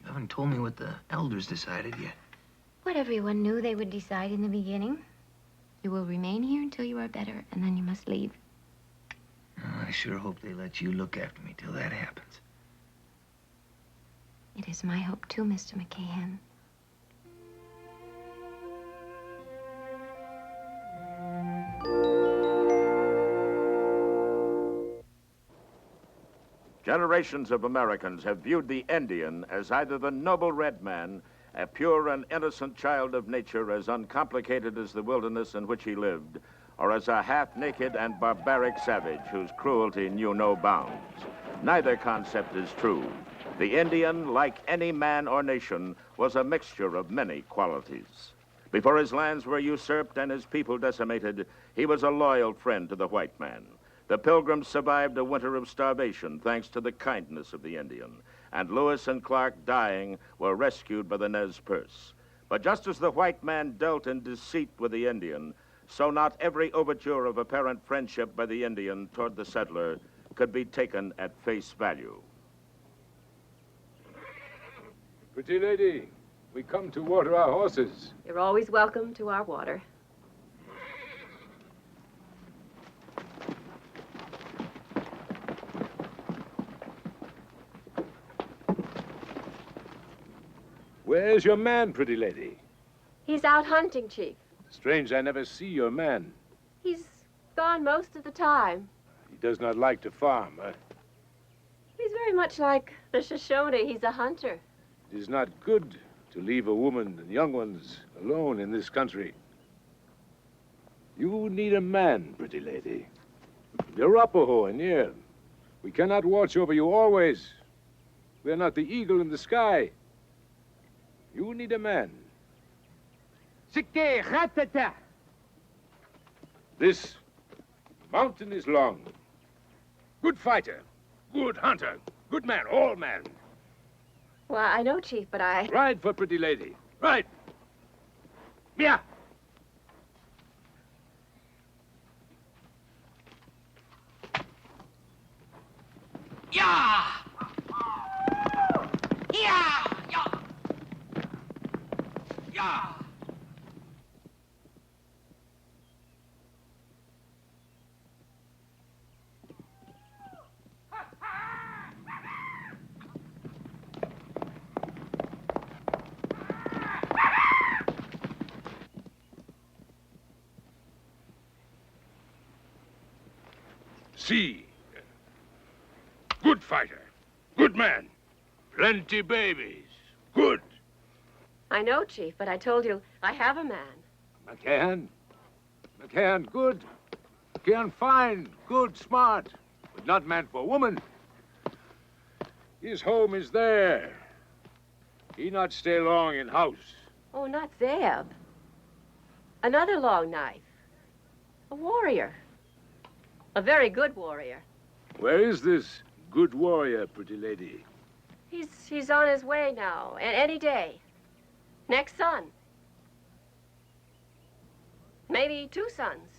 J: You haven't told me what the elders decided yet.
R: What everyone knew they would decide in the beginning. You will remain here until you are better, and then you must leave.
J: Oh, I sure hope they let you look after me till that happens.
R: It is my hope, too, Mr. McCahan.
A: Generations of Americans have viewed the Indian as either the noble red man, a pure and innocent child of nature as uncomplicated as the wilderness in which he lived, or as a half-naked and barbaric savage whose cruelty knew no bounds. Neither concept is true. The Indian, like any man or nation, was a mixture of many qualities. Before his lands were usurped and his people decimated, he was a loyal friend to the white man. The Pilgrims survived a winter of starvation thanks to the kindness of the Indian, and Lewis and Clark, dying, were rescued by the Nez Perce. But just as the white man dealt in deceit with the Indian, so not every overture of apparent friendship by the Indian toward the settler could be taken at face value.
U: Pretty lady, we come to water our horses.
G: You're always welcome to our water.
U: Where's your man, pretty lady?
G: He's out hunting, Chief.
U: Strange I never see your man.
G: He's gone most of the time.
U: He does not like to farm, huh?
G: He's very much like the Shoshone. He's a hunter.
U: It is not good to leave a woman and young ones alone in this country. You need a man, pretty lady. You're Arapaho and here. We cannot watch over you always. We are not the eagle in the sky. You need a man. This mountain is long. Good fighter, good hunter, good man, all man.
G: Well, I know, Chief, but I...
U: Ride for pretty lady. Ride. Yeah.
P: Yeah! Yeah! Yeah! Yeah!
U: See. Good fighter. Good man. Plenty babies. Good.
G: I know, Chief, but I told you I have a man.
U: McCann. McCann, good. McCann, fine. Good, smart. But not man for woman. His home is there. He not stay long in house.
G: Oh, not Zeb. Another long knife. A warrior. A very good warrior.
U: Where is this good warrior, pretty lady?
G: He's on his way now, and any day. Next sun. Maybe 2 sons.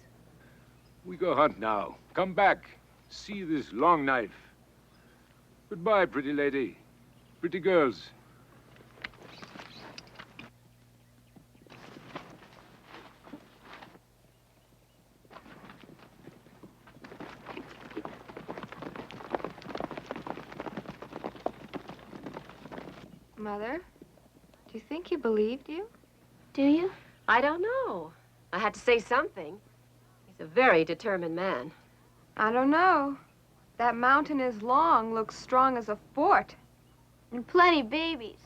U: We go hunt now. Come back. See this long knife. Goodbye, pretty lady. Pretty girls.
I: Mother, do you think he believed you?
H: Do you?
G: I don't know. I had to say something. He's a very determined man.
I: I don't know. That mountain is long, looks strong as a fort.
H: And plenty babies.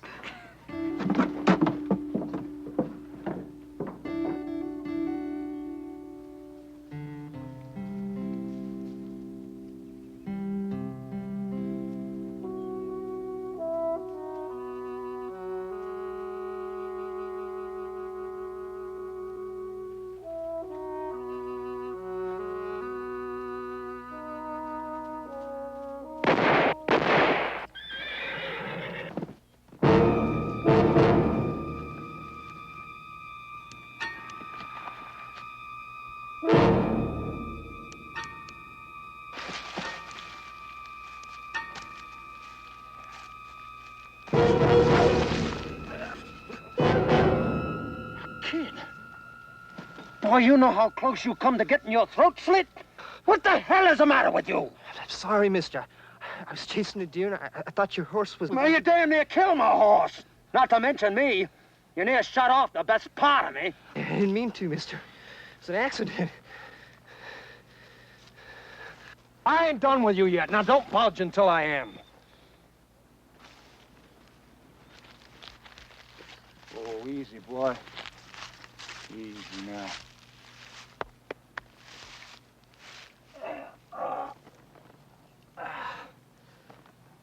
M: Kid. Boy, you know how close you come to getting your throat slit? What the hell is the matter with you?
L: I'm sorry, mister. I was chasing a deer, and I thought your horse was...
M: Well, you damn near killed my horse. Not to mention me. You near shot off the best part of me.
L: I didn't mean to, mister. It's an accident.
M: I ain't done with you yet. Now, don't budge until I am. Oh, easy, boy. Easy now.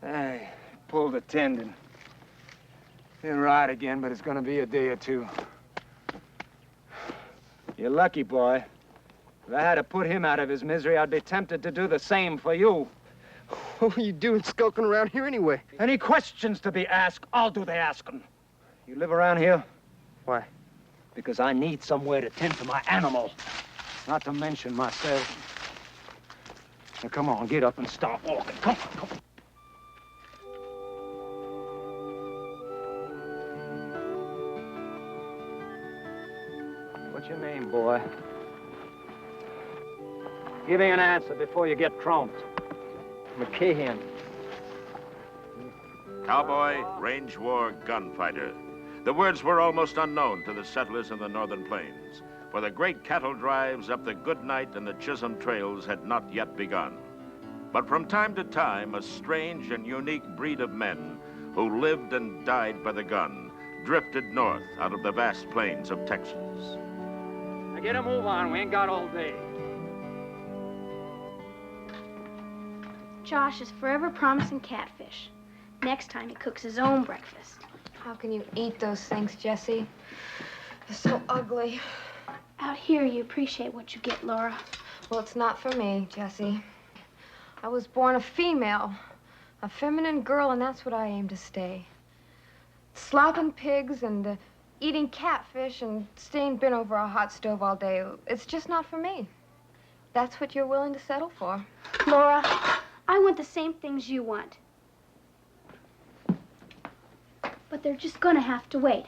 M: Hey, pulled a tendon. Been right again, but it's gonna be a day or two. You're lucky, boy. If I had to put him out of his misery, I'd be tempted to do the same for you.
L: What were you doing skulking around here anyway?
M: Any questions to be asked, I'll do the asking. You live around here?
L: Why?
M: Because I need somewhere to tend to my animal. Not to mention myself. Now, come on, get up and start walking. Come on, come on. What's your name, boy? Give me an answer before you get trumped.
L: McCahan.
A: Cowboy, range war, gunfighter. The words were almost unknown to the settlers in the northern plains, for the great cattle drives up the Goodnight and the Chisholm trails had not yet begun. But from time to time, a strange and unique breed of men who lived and died by the gun drifted north out of the vast plains of Texas.
M: Now get a move on. We ain't got all day.
H: Josh is forever promising catfish. Next time he cooks his own breakfast.
I: How can you eat those things, Jesse? They're so ugly.
H: Out here, you appreciate what you get, Laura.
I: Well, it's not for me, Jesse. I was born a female, a feminine girl, and that's what I aim to stay. Slopping pigs and eating catfish and staying bent over a hot stove all day, it's just not for me. That's what you're willing to settle for.
H: Laura, I want the same things you want. But they're just gonna have to wait.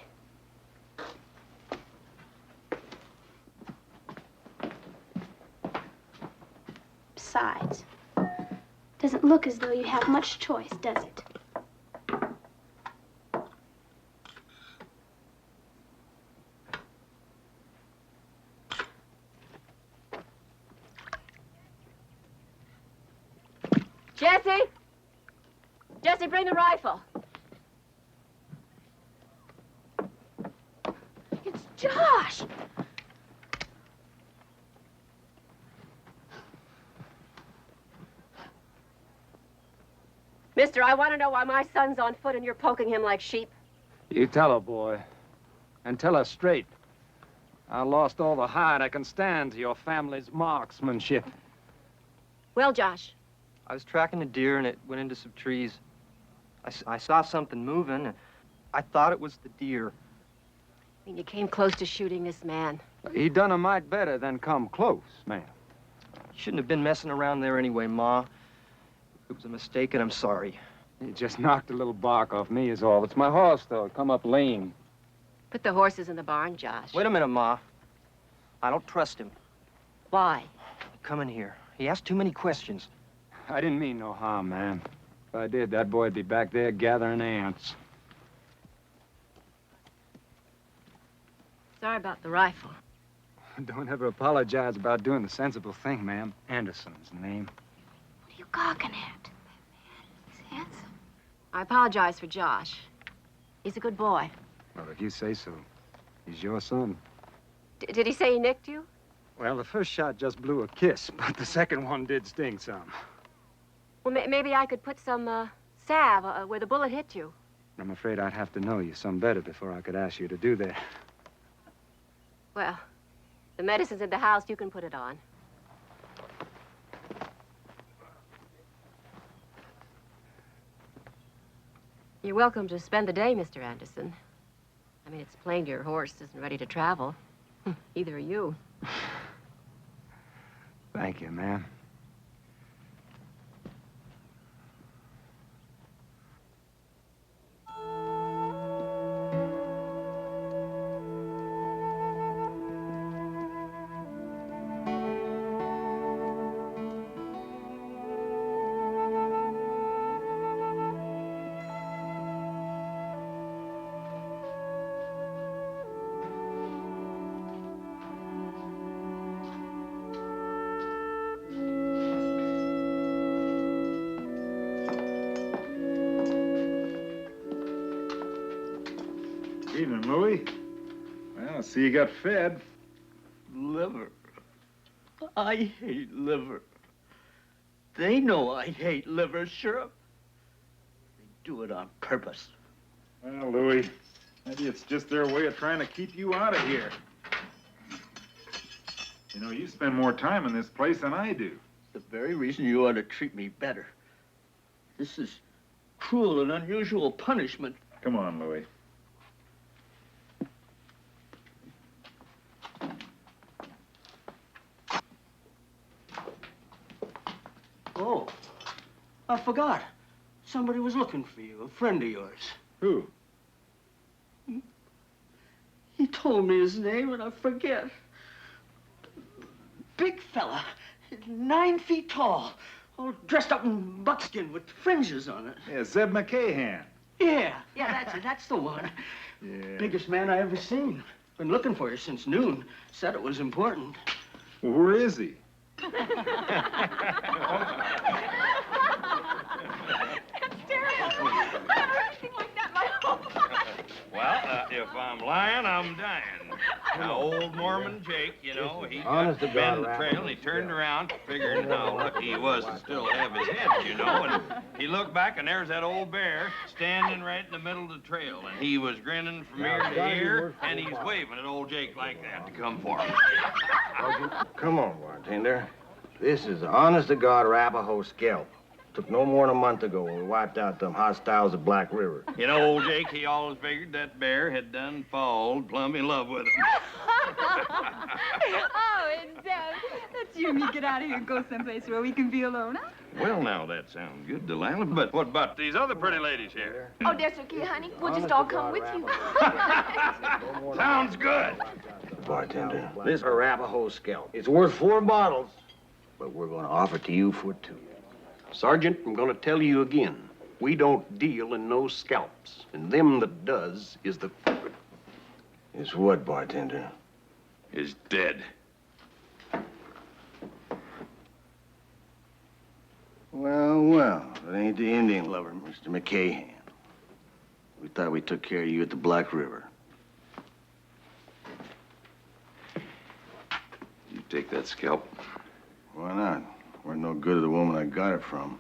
H: Besides, doesn't look as though you have much choice, does it?
G: Jesse! Jesse, bring the rifle. It's Josh! Mister, I want to know why my son's on foot and you're poking him like sheep.
K: You tell her, boy. And tell her straight. I lost all the hide I can stand to your family's marksmanship.
G: Well, Josh.
L: I was tracking a deer, and it went into some trees. I saw something moving, and I thought it was the deer.
G: I mean, you came close to shooting this man.
L: He done a mite better than come close, man.
F: Shouldn't have been messing around there anyway, Ma. It was a mistake, and I'm sorry.
L: He just knocked a little bark off me is all. It's my horse, though. It come up lame.
G: Put the horses in the barn, Josh.
F: Wait a minute, Ma. I don't trust him.
G: Why?
F: Come in here. He asked too many questions.
L: I didn't mean no harm, man. If I did, that boy'd be back there gathering ants.
G: Sorry about the rifle.
L: Don't ever apologize about doing the sensible thing, ma'am. Anderson's the name.
H: What are you gawking at? He's handsome.
G: I apologize for Josh. He's a good boy.
L: Well, if you say so. He's your son.
G: Did he say he nicked you?
L: Well, the first shot just blew a kiss, but the second one did sting some.
G: Well, maybe I could put some salve where the bullet hit you.
L: I'm afraid I'd have to know you some better before I could ask you to do that.
G: Well, the medicine's in the house. You can put it on. You're welcome to spend the day, Mr. Anderson. I mean, it's plain your horse isn't ready to travel. Either are you.
L: Thank you, ma'am.
E: Evening, Louie. Well, I see you got fed.
P: Liver. I hate liver. They know I hate liver, Sheriff. They do it on purpose.
E: Well, Louie, maybe it's just their way of trying to keep you out of here. You know, you spend more time in this place than I do.
P: The very reason you ought to treat me better. This is cruel and unusual punishment.
E: Come on, Louie.
P: Oh, I forgot. Somebody was looking for you, a friend of yours.
E: Who?
P: He told me his name, and I forget. Big fella, 9 feet tall, all dressed up in buckskin with fringes on it.
E: Yeah, Zeb McCahan.
P: Yeah, that's it. That's the one.
E: Yeah.
P: Biggest man I ever seen. Been looking for you since noon. Said it was important.
E: Well, where is he?
G: That's terrible. I never heard anything like that in my whole life.
C: Well, if I'm lying, I'm dying. Now, old Mormon Jake, you know, he
J: Honest
C: got
J: to
C: bend
J: God,
C: the
J: Rap.
C: trail, and he turned around, figuring how lucky he was to still have his head, you know, and he looked back, and there's that old bear standing right in the middle of the trail, and he was grinning from ear to ear, and he's waving at old Jake like that to come for him.
J: Come on, bartender. This is honest-to-God Arapaho scalp. Took no more than a month ago when we wiped out them hostiles at Black River.
C: You know, old Jake, he always figured that bear had done fallen plumb in love with him.
V: Oh, and let's you and me get out of here and go someplace where we can be alone, huh?
C: Well, now, that sounds good, Delilah, but what about these other pretty ladies here?
V: Oh, that's okay, honey. We'll just all come with you.
C: Sounds good.
J: Bartender, this Arapaho scalp. It's worth 4 bottles, but we're going to offer it to you for 2.
W: Sergeant, I'm gonna tell you again. We don't deal in no scalps. And them that does is the...
J: Is what, bartender?
C: Is dead.
J: Well, well, it ain't the Indian lover, Mr. McCahan. We thought we took care of you at the Black River.
C: You take that scalp.
J: Why not? Weren't no good to the woman I got it from.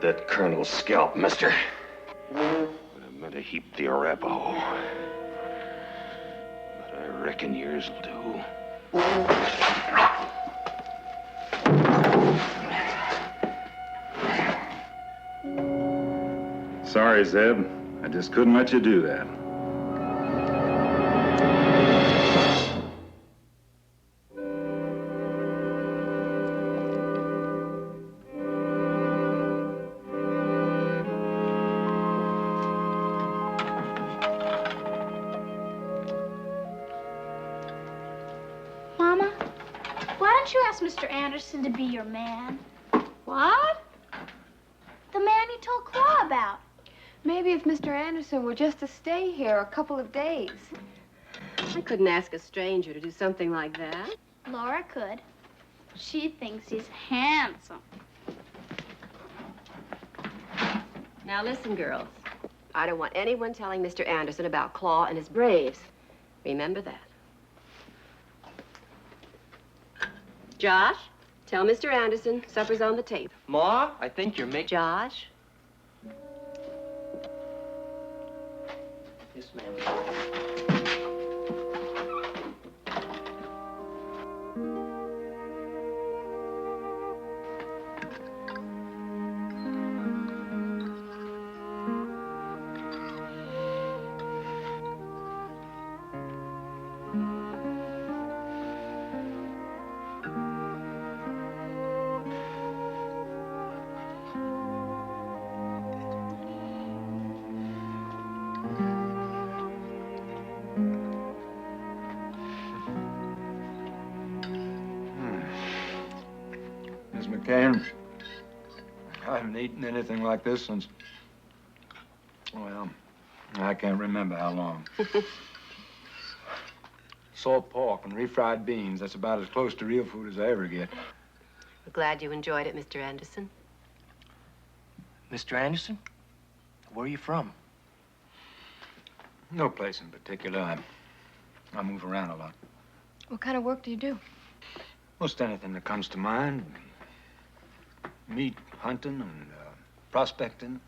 C: hurt that colonel's scalp, mister. Would have meant a heap to Arapaho. But I reckon yours will do.
E: Sorry, Zeb. I just couldn't let you do that.
H: Mama, why don't you ask Mr. Anderson to be your man?
I: What?
H: The man you told Claw about.
I: Maybe if Mr. Anderson were just to stay here a couple of days.
G: I couldn't ask a stranger to do something like that.
H: Laura could. She thinks he's handsome.
G: Now listen, girls. I don't want anyone telling Mr. Anderson about Claw and his braves. Remember that. Josh, tell Mr. Anderson supper's on the table.
F: Ma, I think you're making...
G: Josh?
F: Yes, ma'am.
M: Miss McCann, I haven't eaten anything like this since, well, I can't remember how long. Salt pork and refried beans, that's about as close to real food as I ever get.
G: We're glad you enjoyed it, Mr. Anderson.
F: Mr. Anderson? Where are you from?
M: No place in particular. I move around a lot.
I: What kind of work do you do?
M: Most anything that comes to mind. Meat hunting and prospecting.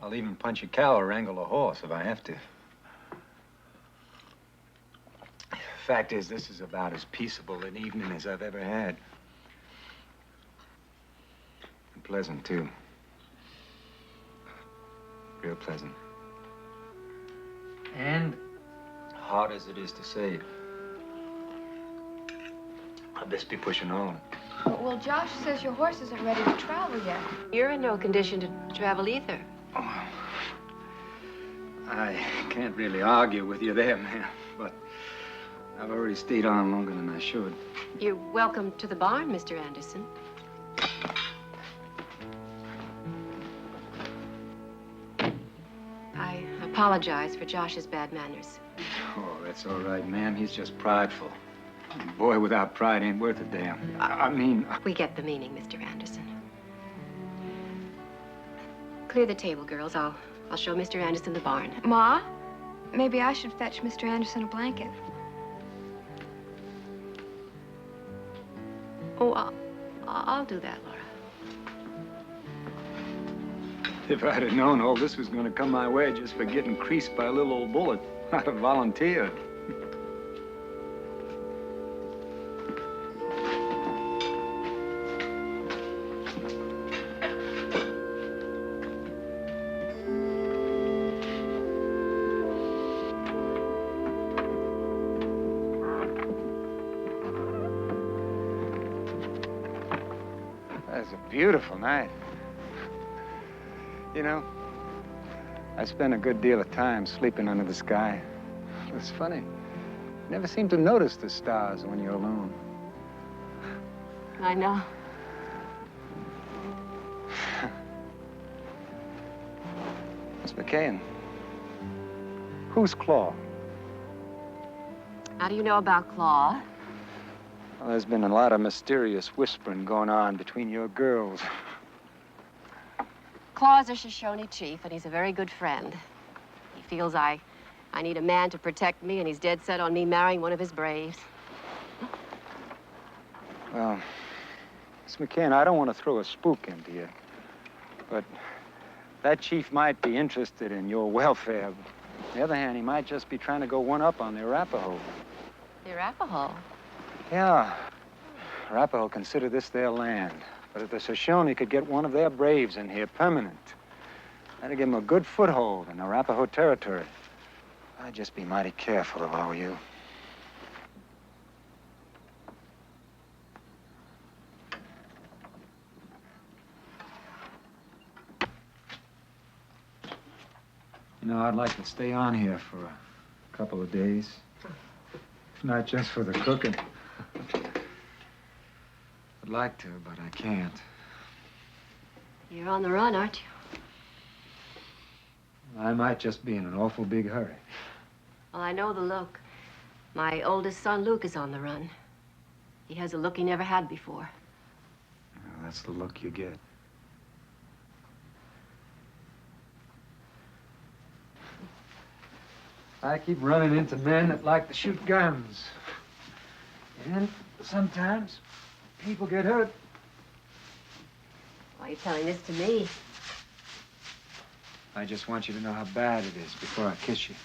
M: I'll even punch a cow or wrangle a horse if I have to. Fact is, this is about as peaceable an evening as I've ever had. And pleasant, too. Real pleasant. And hard as it is to say, I'll best be pushing on.
I: Well, Josh says your horse isn't ready to travel yet.
G: You're in no condition to travel either.
M: Oh, I can't really argue with you there, ma'am, but I've already stayed on longer than I should.
G: You're welcome to the barn, Mr. Anderson. I apologize for Josh's bad manners.
M: Oh, that's all right, ma'am. He's just prideful. A boy without pride ain't worth a damn. I mean...
G: We get the meaning, Mr. Anderson. Clear the table, girls. I'll show Mr. Anderson the barn.
I: Ma, maybe I should fetch Mr. Anderson a blanket.
G: Oh, I'll do that, Laura.
M: If I'd have known all this was going to come my way just for getting creased by a little old bullet, I'd have volunteered. That's a beautiful night. You know, I spend a good deal of time sleeping under the sky. It's funny. You never seem to notice the stars when you're alone.
G: I know.
M: Miss McCann, who's Claw?
G: How do you know about Claw?
M: Well, there's been a lot of mysterious whispering going on between your girls.
G: Claw's a Shoshone chief, and he's a very good friend. He feels I need a man to protect me, and he's dead set on me marrying one of his braves.
M: Well, Miss McCann, I don't want to throw a spook into you. But that chief might be interested in your welfare. On the other hand, he might just be trying to go one up on the Arapaho.
G: The Arapaho?
M: Yeah. Arapaho consider this their land. But if the Shoshone could get one of their braves in here permanent, that'd give them a good foothold in Arapaho territory. I'd just be mighty careful if I were you. You know, I'd like to stay on here for a couple of days. If not just for the cooking. I'd like to, but I can't.
G: You're on the run, aren't you?
M: I might just be in an awful big hurry.
G: Well, I know the look. My oldest son, Luke, is on the run. He has a look he never had before.
M: Well, that's the look you get. I keep running into men that like to shoot guns. And sometimes people get hurt.
G: Why are you telling this to me?
M: I just want you to know how bad it is before I kiss you.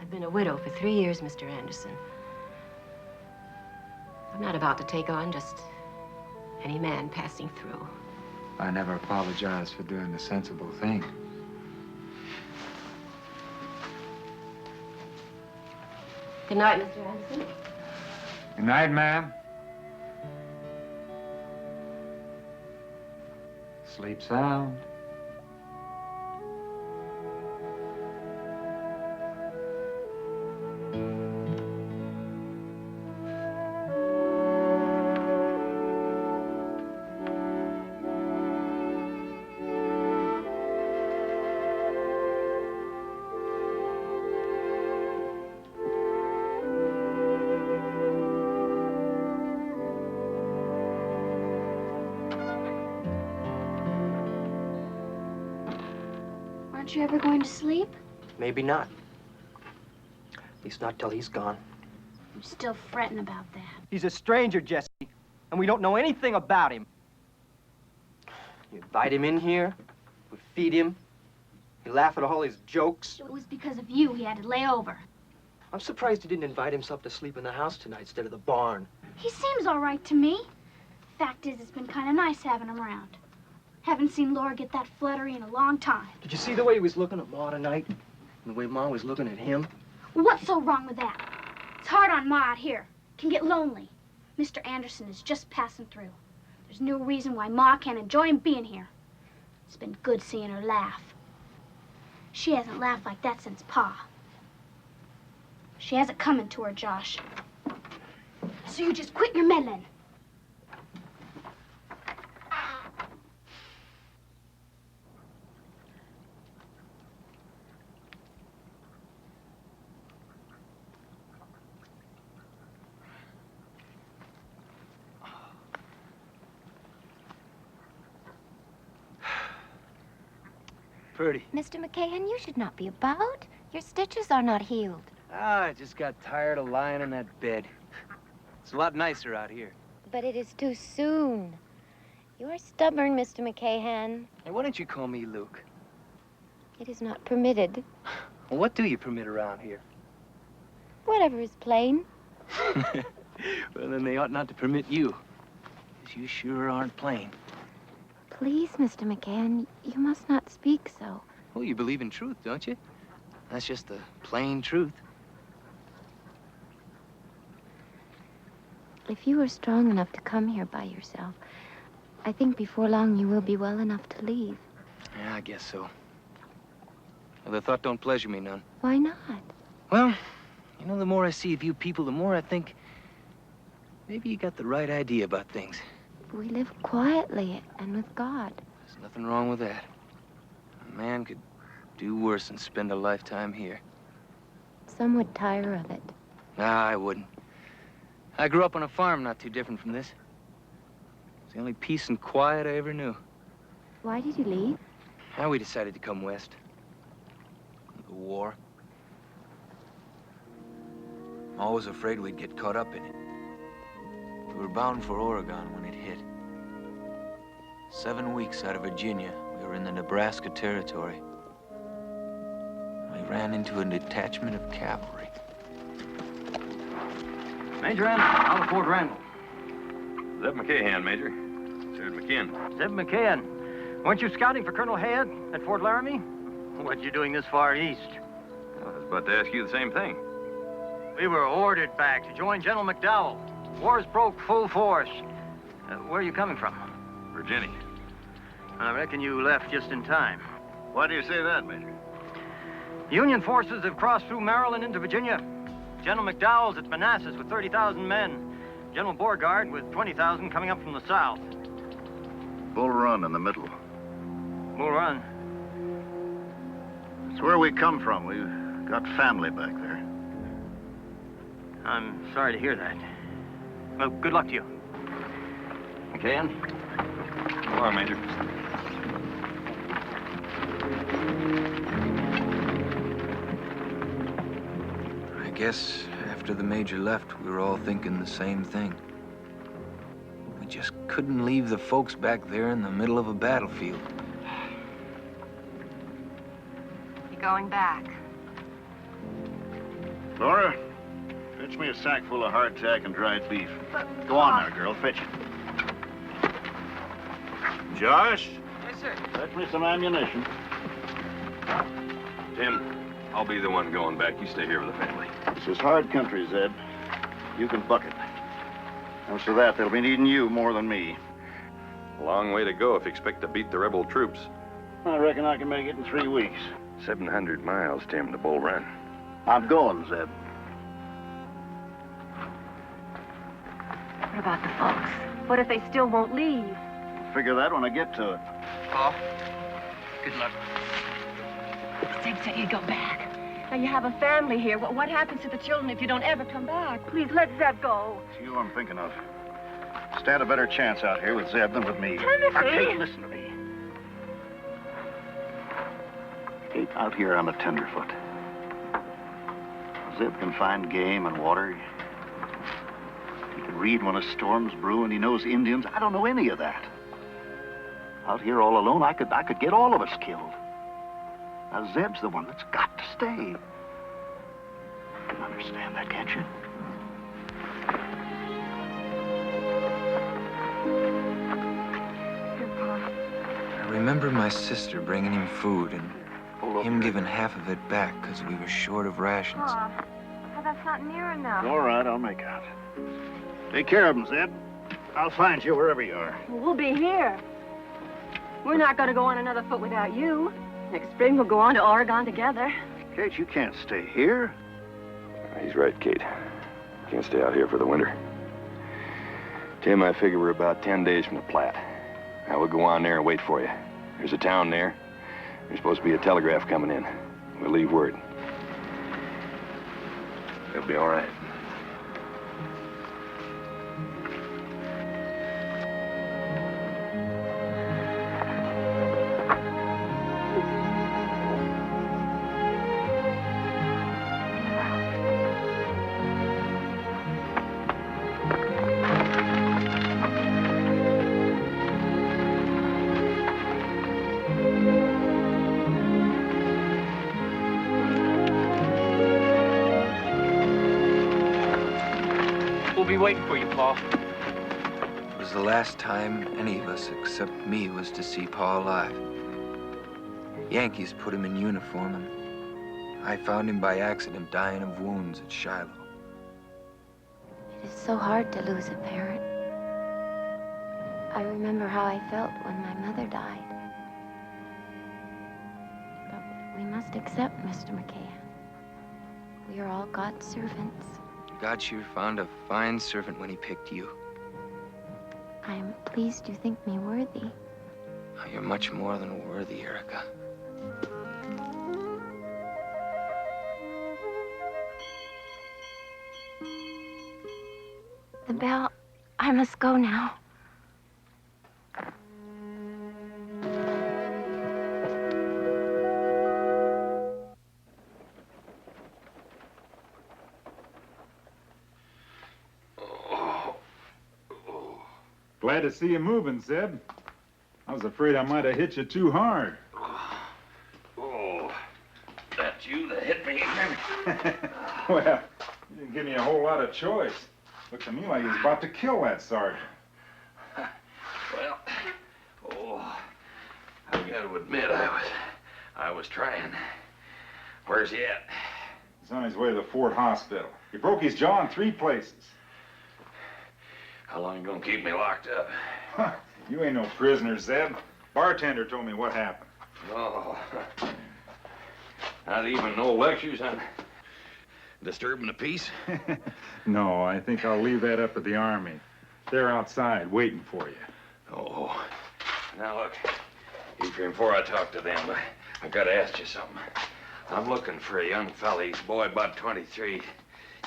G: I've been a widow for 3 years, Mr. Anderson. I'm not about to take on just any man passing through.
M: I never apologize for doing the sensible thing.
G: Good night, Mr. Anderson.
M: Good night, ma'am. Sleep sound.
H: Aren't you ever going to sleep?
F: Maybe not. At least not till he's gone.
H: I'm still fretting about that.
F: He's a stranger, Jesse, and we don't know anything about him. You invite him in here, we feed him, you laugh at all his jokes.
H: It was because of you he had to lay over.
F: I'm surprised he didn't invite himself to sleep in the house tonight instead of the barn.
H: He seems all right to me. Fact is, it's been kind of nice having him around. Haven't seen Laura get that fluttery in a long time.
F: Did you see the way he was looking at Ma tonight? And the way Ma was looking at him?
H: Well, what's so wrong with that? It's hard on Ma out here. Can get lonely. Mr. Anderson is just passing through. There's no reason why Ma can't enjoy him being here. It's been good seeing her laugh. She hasn't laughed like that since Pa. She has it coming to her, Josh. So you just quit your meddling.
F: Pretty.
R: Mr. McCahan, you should not be about. Your stitches are not healed.
L: I just got tired of lying in that bed. It's a lot nicer out here.
R: But it is too soon. You are stubborn, Mr. McCahan.
L: Hey, why don't you call me Luke?
R: It is not permitted.
L: Well, what do you permit around here?
R: Whatever is plain.
L: Well, then they ought not to permit you. 'Cause you sure aren't plain.
R: Please, Mr. McCahan, you must not speak so.
L: Well, you believe in truth, don't you? That's just the plain truth.
R: If you are strong enough to come here by yourself, I think before long you will be well enough to leave.
L: Yeah, I guess so. Well, the thought don't pleasure me none.
R: Why not?
L: Well, you know, the more I see of you people, the more I think maybe you got the right idea about things.
R: We live quietly and with God.
L: There's nothing wrong with that. A man could do worse than spend a lifetime here.
R: Some would tire of it.
L: Nah, I wouldn't. I grew up on a farm not too different from this. It's the only peace and quiet I ever knew.
R: Why did you leave?
L: Now we decided to come west. The war. I'm always afraid we'd get caught up in it. We were bound for Oregon when it hit. 7 weeks out of Virginia, we were in the Nebraska Territory. We ran into a detachment of cavalry.
B: Major Anderson, out of Fort Randall.
C: Zeb McCahan, Major. Zeb McKeon.
B: Zeb McCahan. Weren't you scouting for Colonel Head at Fort Laramie? What you doing this far east?
C: I was about to ask you the same thing.
B: We were ordered back to join General McDowell. Wars broke full force. Where are you coming from?
C: Virginia.
B: I reckon you left just in time.
C: Why do you say that, Major?
B: Union forces have crossed through Maryland into Virginia. General McDowell's at Manassas with 30,000 men. General Beauregard with 20,000 coming up from the south.
D: Bull Run in the middle.
B: Bull Run?
D: It's where we come from. We've got family back there.
B: I'm sorry to hear that. Well, good luck to you.
C: McCahan? Come on, Major.
L: I guess after the Major left, we were all thinking the same thing. We just couldn't leave the folks back there in the middle of a battlefield.
G: You going back?
D: Laura, fetch me a sack full of hardtack and dried beef. Go on there, girl. Fetch it. Josh?
B: Yes, sir.
D: Fetch me some ammunition.
C: Tim, I'll be the one going back. You stay here with the family.
D: This is hard country, Zeb. You can buck it. As for that, they'll be needing you more than me.
C: A long way to go if you expect to beat the rebel troops.
D: I reckon I can make it in 3 weeks.
C: 700 miles, Tim, to Bull Run.
D: I'm going, Zeb.
G: What about the folks? What if they still won't leave?
D: Figure that when I get to it.
B: Paul, good luck.
G: Zeb said you'd go back. Now, you have a family here. What happens to the children if you don't ever come back? Please, let Zeb go.
D: It's you I'm thinking of. Stand a better chance out here with Zeb than with me.
G: Timothy!
D: Now, Kate, listen to me. Kate, out here I'm a tenderfoot. Zeb can find game and water. He can read when a storm's brewing. He knows Indians. I don't know any of that. Out here all alone, I could get all of us killed. Now, Zeb's the one that's got to stay. You can understand that, can't you?
L: I remember my sister bringing him food and him giving half of it back because we were short of rations.
I: Aw, that's not near enough.
D: All right, I'll make out. Take care of him, Zeb. I'll find you wherever you are.
G: We'll be here. We're not going to go on another foot without you. Next spring, we'll go on to Oregon together.
D: Kate, you can't stay here.
C: He's right, Kate. Can't stay out here for the winter. Tim, I figure we're about 10 days from the Platte. Now we'll go on there and wait for you. There's a town there. There's supposed to be a telegraph coming in. We'll leave word. It'll be all right.
O: We'll be waiting for you, Paul.
L: It was the last time any of us except me was to see Pa alive. Yankees put him in uniform, and I found him by accident dying of wounds at Shiloh.
R: It is so hard to lose a parent. I remember how I felt when my mother died. But we must accept, Mr. McCahan. We are all God's servants.
L: God sure found a fine servant when he picked you.
R: I am pleased you think me worthy.
L: Oh, you're much more than worthy, Erica.
R: The bell. I must go now.
E: Glad to see you moving, Zeb. I was afraid I might have hit you too hard.
C: Oh, that's you that hit me.
E: Well, you didn't give me a whole lot of choice. Looked to me like he was about to kill that sergeant.
C: Well, I got to admit, I was trying. Where's he at?
E: He's on his way to the Fort Hospital. He broke his jaw in 3 places.
C: How long you gonna keep me locked up?
E: Huh, you ain't no prisoner, Zeb. Bartender told me what happened.
C: Oh, not even no lectures on disturbing the peace?
E: No, I think I'll leave that up to the Army. They're outside waiting for you.
C: Oh, now look, Ephraim, before I talk to them, I gotta ask you something. I'm looking for a young fella. He's a boy about 23.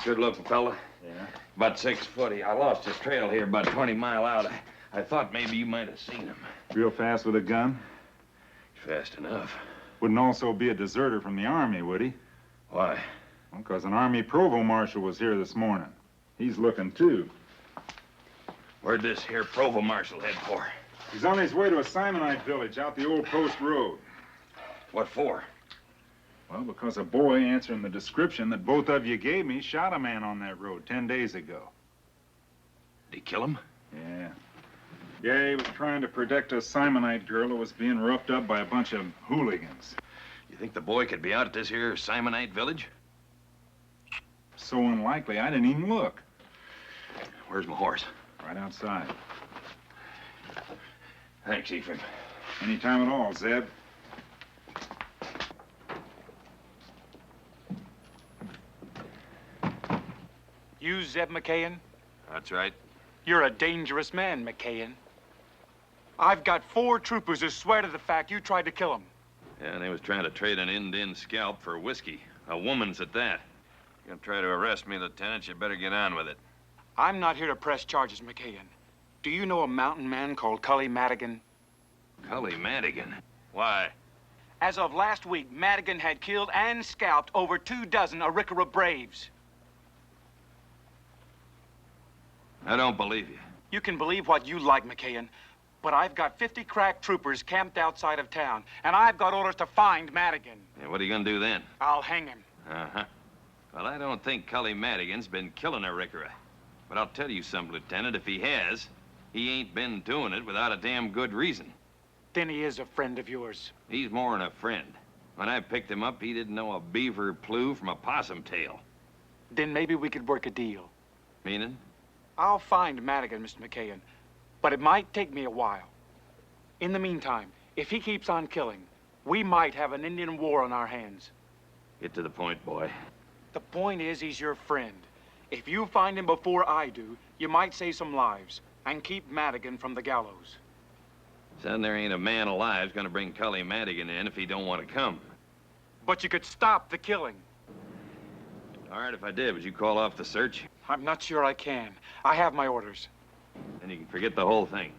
C: Good-looking fella.
E: Yeah?
C: About 6 foot. I lost his trail here about 20 mile out. I thought maybe you might have seen him.
E: Real fast with a gun?
C: Fast enough.
E: Wouldn't also be a deserter from the Army, would he?
C: Why?
E: Well, because an Army Provost Marshal was here this morning. He's looking, too.
C: Where'd this here Provost Marshal head for?
E: He's on his way to a Simonite village out the old post road.
C: What for?
E: Well, because a boy answering the description that both of you gave me shot a man on that road 10 days ago.
C: Did he kill him?
E: Yeah. Yeah, he was trying to protect a Simonite girl who was being roughed up by a bunch of hooligans.
C: You think the boy could be out at this here Simonite village?
E: So unlikely, I didn't even look.
C: Where's my horse?
E: Right outside.
C: Thanks, Ephraim.
E: Anytime at all, Zeb.
N: You Zeb McCain?
C: That's right.
N: You're a dangerous man, McCain. I've got 4 troopers who swear to the fact you tried to kill him.
C: Yeah, and they was trying to trade an Indian scalp for whiskey. A woman's at that. You're gonna try to arrest me, Lieutenant, you better get on with it.
N: I'm not here to press charges, McCain. Do you know a mountain man called Cully Madigan?
C: Cully Madigan? Why?
N: As of last week, Madigan had killed and scalped over 24 Arikara Braves.
C: I don't believe you.
N: You can believe what you like, McCain, but I've got 50 crack troopers camped outside of town, and I've got orders to find Madigan.
C: Yeah, what are you gonna do then?
N: I'll hang him.
C: Uh-huh. Well, I don't think Cully Madigan's been killing Arikara. But I'll tell you something, Lieutenant, if he has, he ain't been doing it without a damn good reason.
N: Then he is a friend of yours.
C: He's more than a friend. When I picked him up, he didn't know a beaver plew from a possum tail.
N: Then maybe we could work a deal.
C: Meaning?
N: I'll find Madigan, Mr. McCain, but it might take me a while. In the meantime, if he keeps on killing, we might have an Indian war on our hands.
C: Get to the point, boy.
N: The point is, he's your friend. If you find him before I do, you might save some lives and keep Madigan from the gallows.
C: Son, there ain't a man alive's gonna bring Cully Madigan in if he don't want to come.
N: But you could stop the killing.
C: All right, if I did, would you call off the search?
N: I'm not sure I can. I have my orders.
C: Then you can forget the whole thing.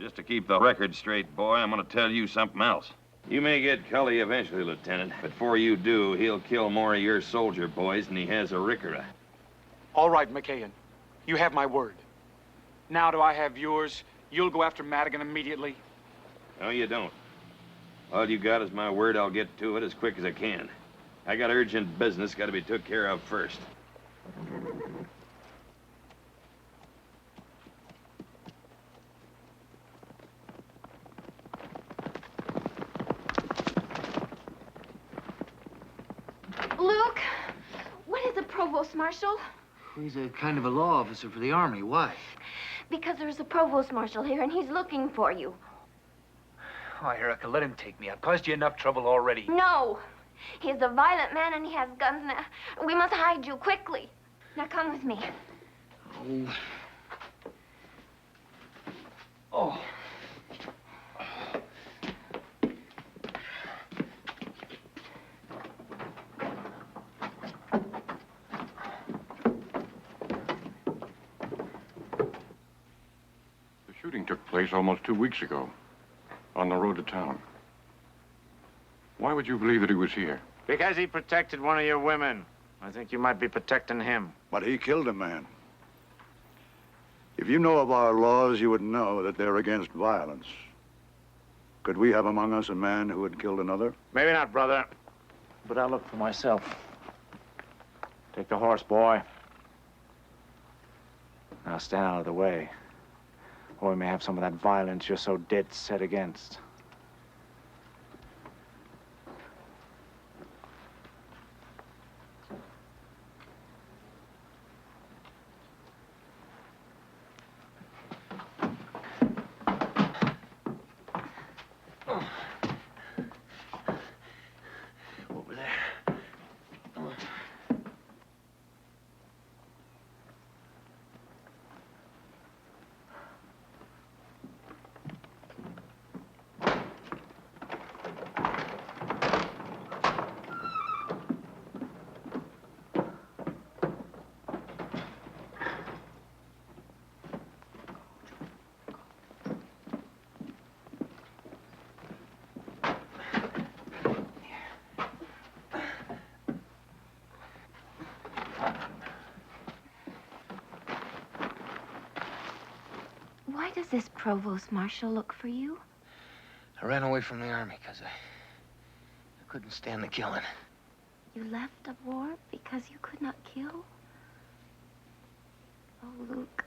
C: Just to keep the record straight, boy, I'm gonna tell you something else. You may get Cully eventually, Lieutenant, but before you do, he'll kill more of your soldier boys than he has Arikara.
N: All right, McCain. You have my word. Now do I have yours? You'll go after Madigan immediately?
C: No, you don't. All you got is my word. I'll get to it as quick as I can. I got urgent business got to be took care of first.
I: Luke, what is a provost marshal?
Q: He's a kind of a law officer for the Army. Why?
I: Because there's a provost marshal here and he's looking for you.
Q: Oh, Erica, let him take me. I've caused you enough trouble already.
I: No. He's a violent man and he has guns now. We must hide you quickly. Now come with me.
Q: Oh. Oh.
T: The shooting took place almost 2 weeks ago on the road to town. Why would you believe that he was here?
K: Because he protected one of your women. I think you might be protecting him.
A: But he killed a man. If you know of our laws, you would know that they're against violence. Could we have among us a man who had killed another?
K: Maybe not, brother. But I'll look for myself. Take the horse, boy. Now stand out of the way. Or we may have some of that violence you're so dead set against.
J: Over there.
R: Why does this Provost Marshal look for you?
J: I ran away from the army because I couldn't stand the killing.
R: You left a war because you could not kill? Oh, Luke,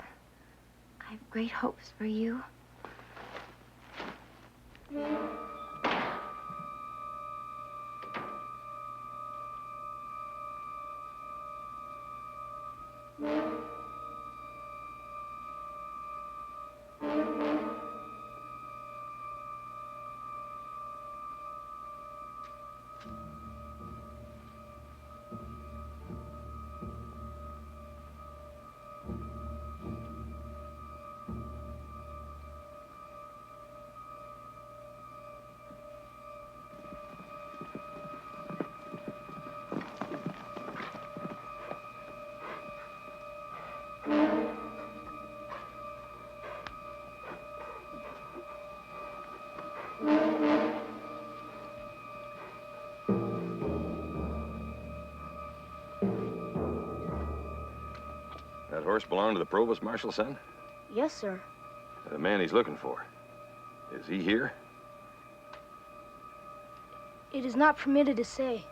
R: I have great hopes for you.
C: That horse belong to the Provost Marshal, son?
H: Yes, sir.
C: The man he's looking for. Is he here?
H: It is not permitted to say.